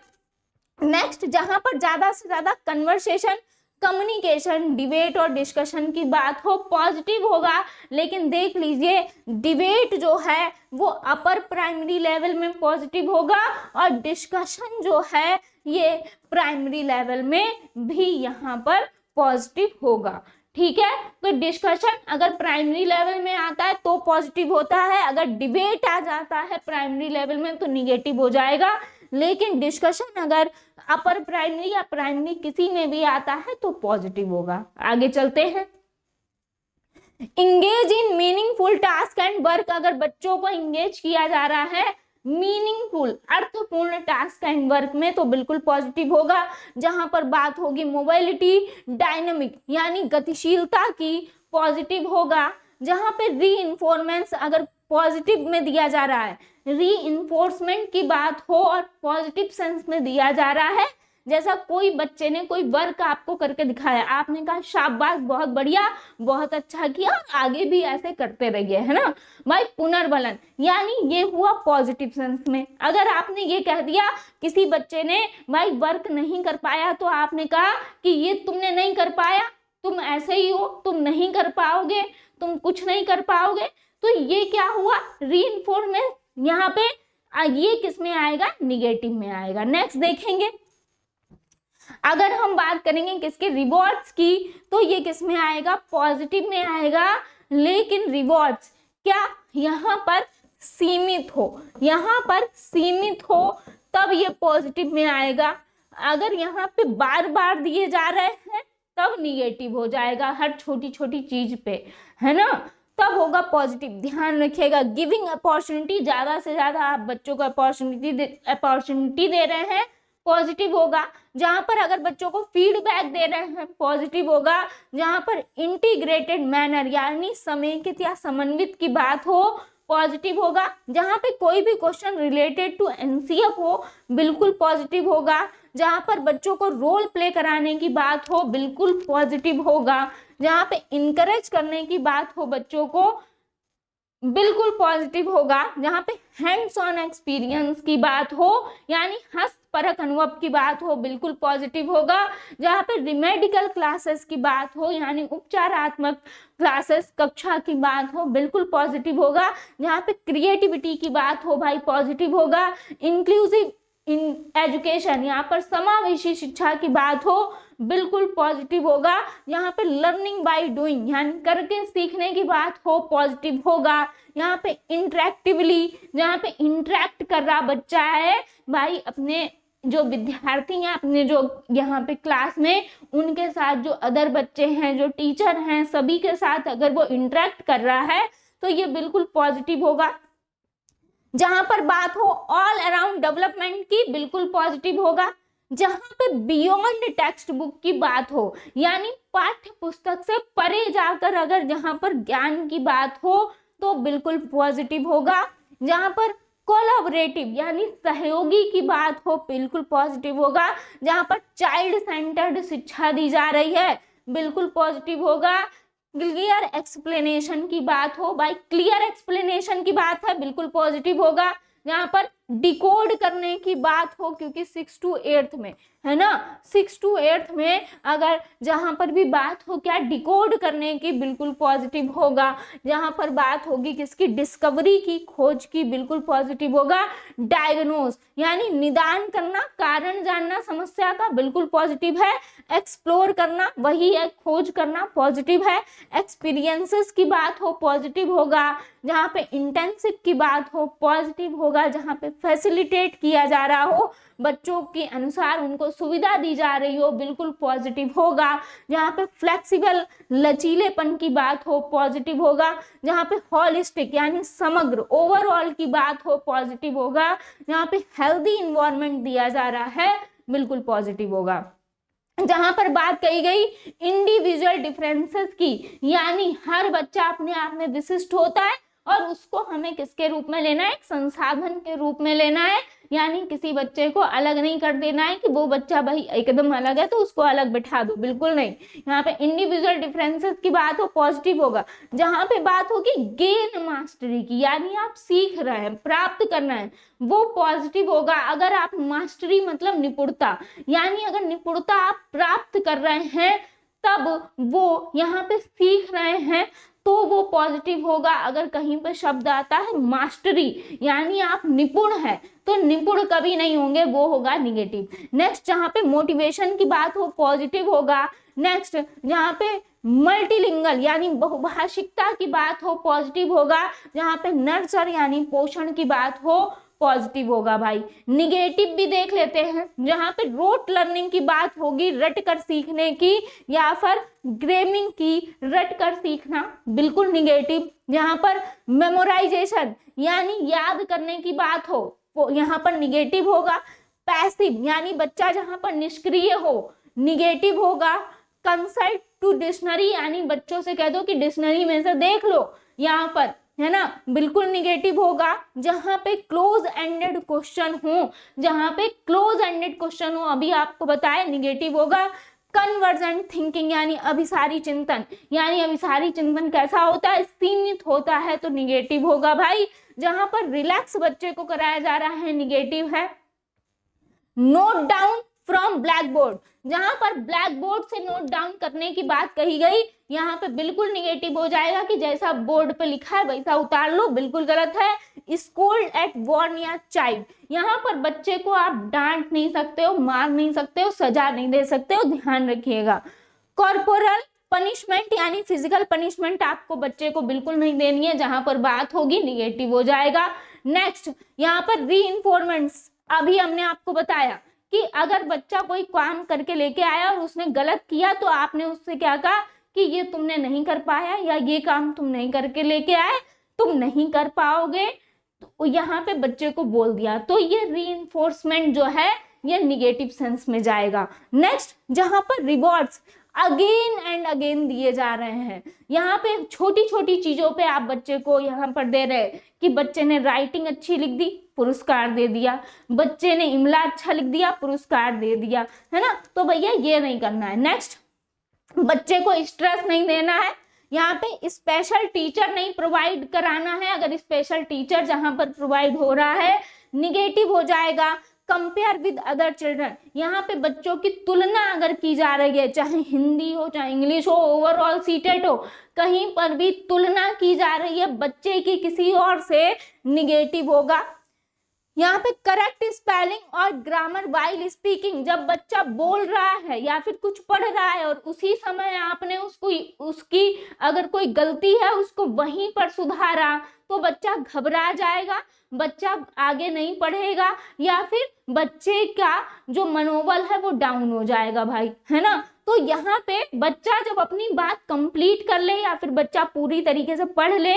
[SPEAKER 1] नेक्स्ट, जहां पर ज्यादा से ज्यादा कन्वर्सेशन, कम्युनिकेशन, डिबेट और डिस्कशन की बात हो, पॉजिटिव होगा। लेकिन देख लीजिए डिबेट जो है वो अपर प्राइमरी लेवल में पॉजिटिव होगा और डिस्कशन जो है ये प्राइमरी लेवल में भी यहाँ पर पॉजिटिव होगा। ठीक है, तो डिस्कशन अगर प्राइमरी लेवल में आता है तो पॉजिटिव होता है, अगर डिबेट आ जाता है प्राइमरी लेवल में तो निगेटिव हो जाएगा। लेकिन डिस्कशन अगर अपर प्राइमरी या प्राइमरी किसी में भी आता है तो पॉजिटिव होगा। आगे चलते हैं। Engage in meaningful task and work, अगर बच्चों को इंगेज किया जा रहा है मीनिंगफुल अर्थपूर्ण टास्क एंड वर्क में तो बिल्कुल पॉजिटिव होगा। जहां पर बात होगी मोबाइलिटी, डायनामिक यानी गतिशीलता की, पॉजिटिव होगा। जहां पे रीइंफोर्समेंट अगर पॉजिटिव में दिया जा रहा है, रीइंफोर्समेंट की बात हो और पॉजिटिव सेंस में दिया जा रहा है, जैसा कोई बच्चे ने कोई वर्क आपको करके दिखाया, आपने कहा शाबाश, बहुत बढ़िया, बहुत अच्छा किया, आगे भी ऐसे करते रहिए, है ना भाई। पुनर्बलन यानी ये हुआ पॉजिटिव सेंस में। अगर आपने ये कह दिया किसी बच्चे ने भाई वर्क नहीं कर पाया तो आपने कहा कि ये तुमने नहीं कर पाया, तुम ऐसे ही हो, तुम नहीं कर पाओगे, तुम कुछ नहीं कर पाओगे, तो ये क्या हुआ रीइंफोर्समेंट। यहाँ पे ये किस में आएगा, निगेटिव में आएगा। नेक्स्ट देखेंगे, अगर हम बात करेंगे किसके, रिवॉर्ड्स की, तो ये किस में आएगा, पॉजिटिव में आएगा। लेकिन रिवॉर्ड्स क्या यहाँ पर सीमित हो, यहाँ पर सीमित हो तब ये पॉजिटिव में आएगा। अगर यहाँ पे बार बार दिए जा रहे हैं तब निगेटिव हो जाएगा, हर छोटी छोटी चीज पे, है ना। तब होगा पॉजिटिव। ध्यान रखिएगा, गिविंग अपॉर्चुनिटी, ज्यादा से ज्यादा आप बच्चों को अपॉर्चुनिटी दे रहे हैं, पॉजिटिव होगा। जहां पर अगर बच्चों को फीडबैक दे रहे हैं, पॉजिटिव होगा। जहां पर इंटीग्रेटेड मैनर यानी समेकित या समन्वित की बात हो, पॉजिटिव होगा। जहां पे कोई भी क्वेश्चन रिलेटेड टू एनसीएफ हो, बिल्कुल पॉजिटिव होगा। जहां पर बच्चों को रोल प्ले कराने की बात हो, बिल्कुल पॉजिटिव होगा। जहां पे इनकरेज करने की बात हो बच्चों को, बिल्कुल पॉजिटिव होगा। जहां पे हैंड्स ऑन एक्सपीरियंस की बात हो यानी हस्तपरक अनुभव की बात हो, बिल्कुल पॉजिटिव होगा। जहां पे रिमेडिकल क्लासेस की बात हो यानी उपचारात्मक क्लासेस कक्षा की बात हो, बिल्कुल पॉजिटिव होगा। जहां पे क्रिएटिविटी की बात हो भाई, पॉजिटिव होगा। इंक्लूसिव इन एजुकेशन, यहाँ पर समावेशी शिक्षा की बात हो, बिल्कुल पॉजिटिव होगा। यहाँ पे लर्निंग बाय डूइंग यानी करके सीखने की बात हो, पॉजिटिव होगा। यहाँ पे इंटरेक्टिवली, जहाँ पे इंटरेक्ट कर रहा बच्चा है भाई अपने जो विद्यार्थी हैं, अपने जो यहाँ पे क्लास में उनके साथ, जो अदर बच्चे हैं, जो टीचर हैं, सभी के साथ अगर वो इंटरेक्ट कर रहा है तो ये बिल्कुल पॉजिटिव होगा। जहां पर बात हो ऑल अराउंड डेवलपमेंट की, बिल्कुल पॉजिटिव होगा। जहां पे बियॉन्ड टेक्स्ट बुक की बात हो यानी पाठ्य पुस्तक से परे जाकर अगर जहां पर ज्ञान की बात हो तो बिल्कुल पॉजिटिव होगा। जहां पर कोलैबोरेटिव यानी सहयोगी की बात हो, बिल्कुल पॉजिटिव होगा। जहां पर चाइल्ड सेंटर्ड शिक्षा दी जा रही है, बिल्कुल पॉजिटिव होगा। क्लियर एक्सप्लेनेशन की बात हो भाई, क्लियर एक्सप्लेनेशन की बात है, बिल्कुल पॉजिटिव होगा। यहाँ पर डिकोड करने की बात हो, क्योंकि 6 to 8 में है ना, 6 to 8 में अगर जहां पर भी बात हो क्या डिकोड करने की, बिल्कुल पॉजिटिव होगा। जहां पर बात होगी किसकी, डिस्कवरी की, खोज की, बिल्कुल पॉजिटिव होगा। डायग्नोज यानी निदान करना, कारण जानना समस्या का, बिल्कुल पॉजिटिव है। एक्सप्लोर करना वही है खोज करना, पॉजिटिव है। एक्सपीरियंसेस की बात हो, पॉजिटिव होगा। जहां पे इंटेंसिव की बात हो, पॉजिटिव होगा। जहां पे फैसिलिटेट किया जा रहा हो, बच्चों के अनुसार उनको सुविधा दी जा रही हो, बिल्कुल पॉजिटिव होगा। जहां पे फ्लेक्सिबल लचीलेपन की बात हो, पॉजिटिव होगा। जहां पे होलिस्टिक यानी समग्र ओवरऑल की बात हो, पॉजिटिव होगा। जहां पे हेल्दी इन्वायरमेंट दिया जा रहा है, बिल्कुल पॉजिटिव होगा। जहां पर बात कही गई इंडिविजुअल डिफरेंसेस की यानी हर बच्चा अपने आप में विशिष्ट होता है और उसको हमें किसके रूप में लेना है, एक संसाधन के रूप में लेना है। यानी किसी बच्चे को अलग नहीं कर देना है कि वो बच्चा भाई एकदम अलग है तो उसको अलग बिठा दो, बिल्कुल नहीं। यहाँ पे इंडिविजुअल डिफरेंसेस की बात हो, पॉजिटिव होगा। जहां पे बात होगी गेन मास्टरी की यानी आप सीख रहे हैं, प्राप्त करना है, वो पॉजिटिव होगा। अगर आप मास्टरी मतलब निपुणता, यानी अगर निपुणता आप प्राप्त कर रहे हैं तब वो यहाँ पे सीख रहे हैं तो वो पॉजिटिव होगा। अगर कहीं पे शब्द आता है मास्टरी यानी आप निपुण है तो निपुण कभी नहीं होंगे, वो होगा निगेटिव। नेक्स्ट जहाँ पे मोटिवेशन की बात हो, पॉजिटिव होगा। नेक्स्ट जहाँ पे मल्टीलिंगल यानी बहुभाषिकता की बात हो, पॉजिटिव होगा। जहाँ पे नर्चर यानी पोषण की बात हो, पॉजिटिव होगा भाई। निगेटिव भी देख लेते हैं, जहां पे रोट लर्निंग की बात होगी, रट कर सीखने की, या फिर ग्रेमिंग की, रट कर सीखना, बिल्कुल निगेटिव। जहां पर मेमोराइजेशन यानी याद करने की बात हो, वो यहाँ पर निगेटिव होगा। पैसिव यानी बच्चा जहां पर निष्क्रिय हो, निगेटिव होगा। कंसल्ट टू डिक्शनरी यानी बच्चों से कह दो कि डिक्शनरी में से देख लो, यहाँ पर है ना, बिल्कुल निगेटिव होगा। जहां पे क्लोज एंडेड क्वेश्चन हो, जहां पे क्लोज एंडेड क्वेश्चन हो, अभी आपको बताया, निगेटिव होगा। कन्वर्जेंट थिंकिंग यानी अभिसारी चिंतन, यानी अभिसारी चिंतन कैसा होता है, सीमित होता है, तो निगेटिव होगा भाई। जहां पर रिलैक्स बच्चे को कराया जा रहा है, निगेटिव है। Note down from black board, जहां पर ब्लैक बोर्ड से नोट डाउन करने की बात कही गई, यहाँ पे बिल्कुल निगेटिव हो जाएगा कि जैसा बोर्ड पे लिखा है वैसा उतार लो, बिल्कुल गलत है। स्कोल्ड एट वॉर्न या चाइल्ड, यहाँ पर बच्चे को आप डांट नहीं सकते हो, मार नहीं सकते हो, सजा नहीं दे सकते हो, ध्यान रखिएगा। कॉर्पोरल पनिशमेंट यानी फिजिकल पनिशमेंट आपको बच्चे को बिल्कुल नहीं देनी है, जहां पर बात होगी निगेटिव हो जाएगा। नेक्स्ट यहाँ पर रीइंफोर्समेंट्स, अभी हमने आपको बताया कि अगर बच्चा कोई काम करके लेके आया और उसने गलत किया तो आपने उससे क्या कहा कि ये तुमने नहीं कर पाया या ये काम तुम नहीं करके लेके आए, तुम नहीं कर पाओगे, तो यहाँ पे बच्चे को बोल दिया, तो ये रीइंफोर्समेंट जो है ये निगेटिव सेंस में जाएगा। नेक्स्ट, जहां पर रिवॉर्ड्स अगेन एंड अगेन दिए जा रहे हैं, यहाँ पे छोटी छोटी चीजों पे आप बच्चे को यहाँ पर दे रहे कि बच्चे ने राइटिंग अच्छी लिख दी, पुरस्कार दे दिया, बच्चे ने इमला अच्छा लिख दिया, पुरस्कार दे दिया, है ना। तो भैया ये नहीं करना है। नेक्स्ट, बच्चे को स्ट्रेस नहीं देना है, यहाँ पे स्पेशल टीचर नहीं प्रोवाइड कराना है। अगर स्पेशल टीचर जहां पर प्रोवाइड हो रहा है, निगेटिव हो जाएगा। कंपेयर विद अदर चिल्ड्रन, यहाँ पे बच्चों की तुलना अगर की जा रही है, चाहे हिंदी हो चाहे इंग्लिश हो, ओवरऑल सीटेट हो, कहीं पर भी तुलना की जा रही है बच्चे की किसी और से, निगेटिव होगा। यहाँ पे करेक्ट स्पेलिंग और ग्रामर वाइल स्पीकिंग, जब बच्चा बोल रहा है या फिर कुछ पढ़ रहा है और उसी समय आपने उसकी अगर कोई गलती है उसको वहीं पर सुधारा, तो बच्चा घबरा जाएगा, बच्चा आगे नहीं पढ़ेगा, या फिर बच्चे का जो मनोबल है वो डाउन हो जाएगा भाई, है ना। तो यहाँ पे बच्चा जब अपनी बात कंप्लीट कर ले या फिर बच्चा पूरी तरीके से पढ़ ले,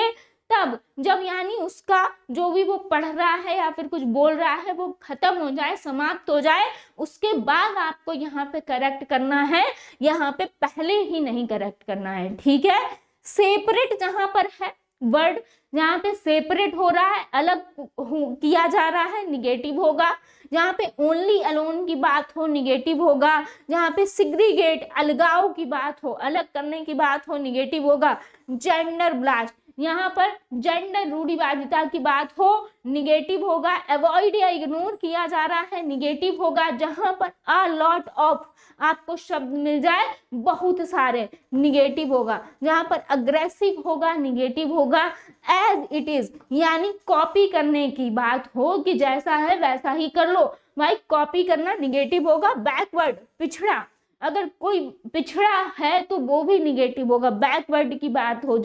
[SPEAKER 1] तब जब यानी उसका जो भी वो पढ़ रहा है या फिर कुछ बोल रहा है वो खत्म हो जाए, समाप्त हो जाए, उसके बाद आपको यहाँ पे करेक्ट करना है, यहाँ पे पहले ही नहीं करेक्ट करना है, ठीक है। सेपरेट जहां पर है वर्ड, जहाँ पे सेपरेट हो रहा है, अलग किया जा रहा है, निगेटिव होगा। जहाँ पे ओनली अलोन की बात हो, निगेटिव होगा। जहाँ पे सिग्रीगेट अलगाव की बात हो, अलग करने की बात हो, निगेटिव होगा। जेंडर ब्लास्ट, यहाँ पर जेंडर रूढ़िवादिता की बात हो, निगेटिव होगा। अवॉइड या इग्नोर किया जा रहा है, निगेटिव होगा। जहां पर अ लॉट ऑफ आपको शब्द मिल जाए, बहुत सारे, निगेटिव होगा। जहां पर अग्रेसिव होगा, निगेटिव होगा। एज इट इज, यानी कॉपी करने की बात हो कि जैसा है वैसा ही कर लो, भाई कॉपी करना निगेटिव होगा। बैकवर्ड, पिछड़ा, अगर कोई पिछड़ा है तो वो भी निगेटिव होगा। बैकवर्ड की बात हो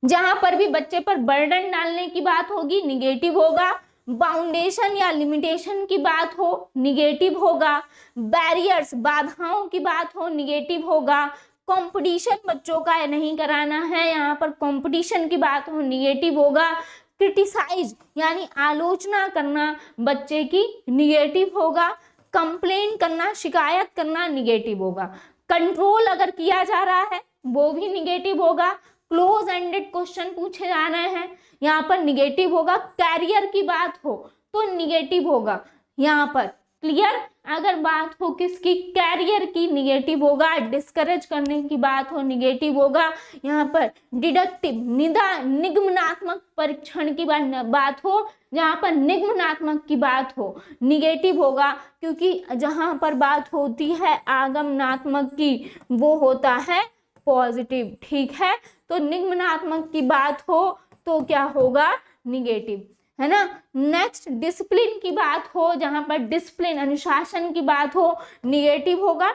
[SPEAKER 1] जहां पर भी बच्चे पर बर्डन डालने की बात होगी, निगेटिव होगा। बाउंडेशन या लिमिटेशन की बात हो, निगेटिव होगा। बैरियर्स, बाधाओं की बात हो, निगेटिव होगा। कंपटीशन बच्चों का नहीं कराना है, यहाँ पर कंपटीशन की बात हो, निगेटिव होगा। क्रिटिसाइज यानी आलोचना करना बच्चे की, निगेटिव होगा। कंप्लेन करना, शिकायत करना, निगेटिव होगा। कंट्रोल अगर किया जा रहा है वो भी निगेटिव होगा। क्लोज एंडेड क्वेश्चन पूछे जा रहे हैं, यहाँ पर निगेटिव होगा। कैरियर की बात हो तो निगेटिव होगा यहाँ पर। क्लियर, अगर बात हो किसकी, कैरियर की, निगेटिव होगा। डिस्करेज करने की बात हो, निगेटिव होगा। यहाँ पर डिडक्टिव, निगमनात्मक परीक्षण की बात हो, जहाँ पर निगमनात्मक की बात हो, निगेटिव होगा। क्योंकि जहाँ पर बात होती है आगमनात्मक की, वो होता है पॉजिटिव, ठीक है। तो निगमनात्मक की बात हो तो क्या होगा, निगेटिव, है ना। नेक्स्ट, डिसिप्लिन की बात हो, जहां पर डिसिप्लिन अनुशासन की बात हो, निगेटिव होगा।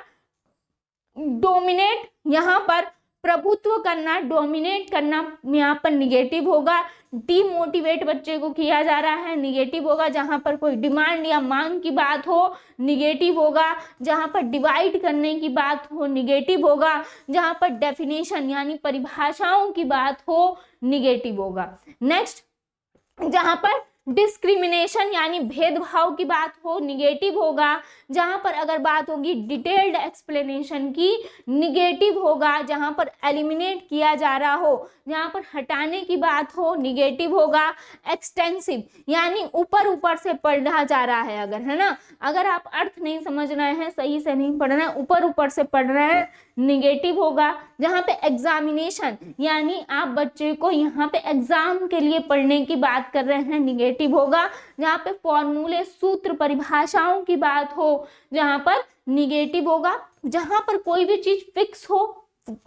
[SPEAKER 1] डोमिनेट, यहाँ पर प्रभुत्व करना, डोमिनेट करना, यहाँ पर निगेटिव होगा। डीमोटिवेट बच्चे को किया जा रहा है, निगेटिव होगा। जहां पर कोई डिमांड या मांग की बात हो, निगेटिव होगा। जहां पर डिवाइड करने की बात हो, निगेटिव होगा। जहां पर डेफिनेशन यानी परिभाषाओं की बात हो, निगेटिव होगा। नेक्स्ट, जहां पर डिस्क्रिमिनेशन यानी भेदभाव की बात हो, निगेटिव होगा। जहां पर अगर बात होगी डिटेल्ड एक्सप्लेनेशन की, निगेटिव होगा। जहां पर एलिमिनेट किया जा रहा हो, जहां पर हटाने की बात हो, निगेटिव होगा। एक्सटेंसिव यानी ऊपर ऊपर से पढ़ा जा रहा है, अगर, है ना, अगर आप अर्थ नहीं समझ रहे हैं, सही से नहीं पढ़ रहे हैं, ऊपर ऊपर से पढ़ रहे हैं, निगेटिव होगा। जहां पे एग्जामिनेशन यानी आप बच्चे को यहाँ पे एग्जाम के लिए पढ़ने की बात कर रहे हैं, निगेटिव होगा। जहाँ पे फॉर्मूले, सूत्र, परिभाषाओं की बात हो, जहाँ पर निगेटिव होगा। जहाँ पर कोई भी चीज फिक्स हो,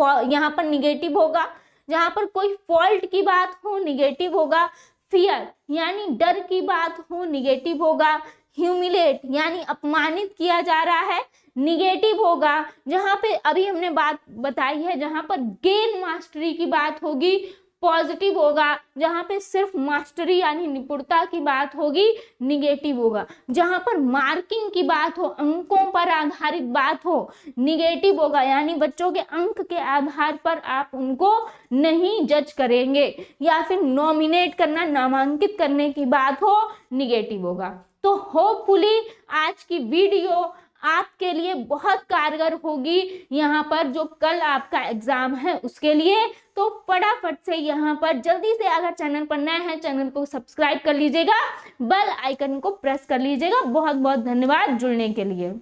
[SPEAKER 1] यहाँ पर निगेटिव होगा। जहाँ पर कोई फॉल्ट की बात हो, निगेटिव होगा। फियर यानी डर की बात हो, निगेटिव होगा। ह्यूमिलेट यानी अपमानित किया जा रहा है, निगेटिव होगा। जहां पे अभी हमने बात बताई है, जहां पर गेन मास्टरी की बात होगी, पॉजिटिव होगा। जहां पे सिर्फ मास्टरी यानी निपुणता की बात होगी निगेटिव होगा। जहां पर मार्किंग की बात हो, अंकों पर आधारित बात हो, निगेटिव होगा, यानी बच्चों के अंक के आधार पर आप उनको नहीं जज करेंगे। या फिर नॉमिनेट करना, नामांकित करने की बात हो, निगेटिव होगा। तो होपफुली आज की वीडियो आपके लिए बहुत कारगर होगी यहाँ पर जो कल आपका एग्जाम है उसके लिए। तो फटाफट से यहाँ पर जल्दी से अगर चैनल पर नए हैं चैनल को सब्सक्राइब कर लीजिएगा, बेल आइकन को प्रेस कर लीजिएगा। बहुत बहुत धन्यवाद जुड़ने के लिए।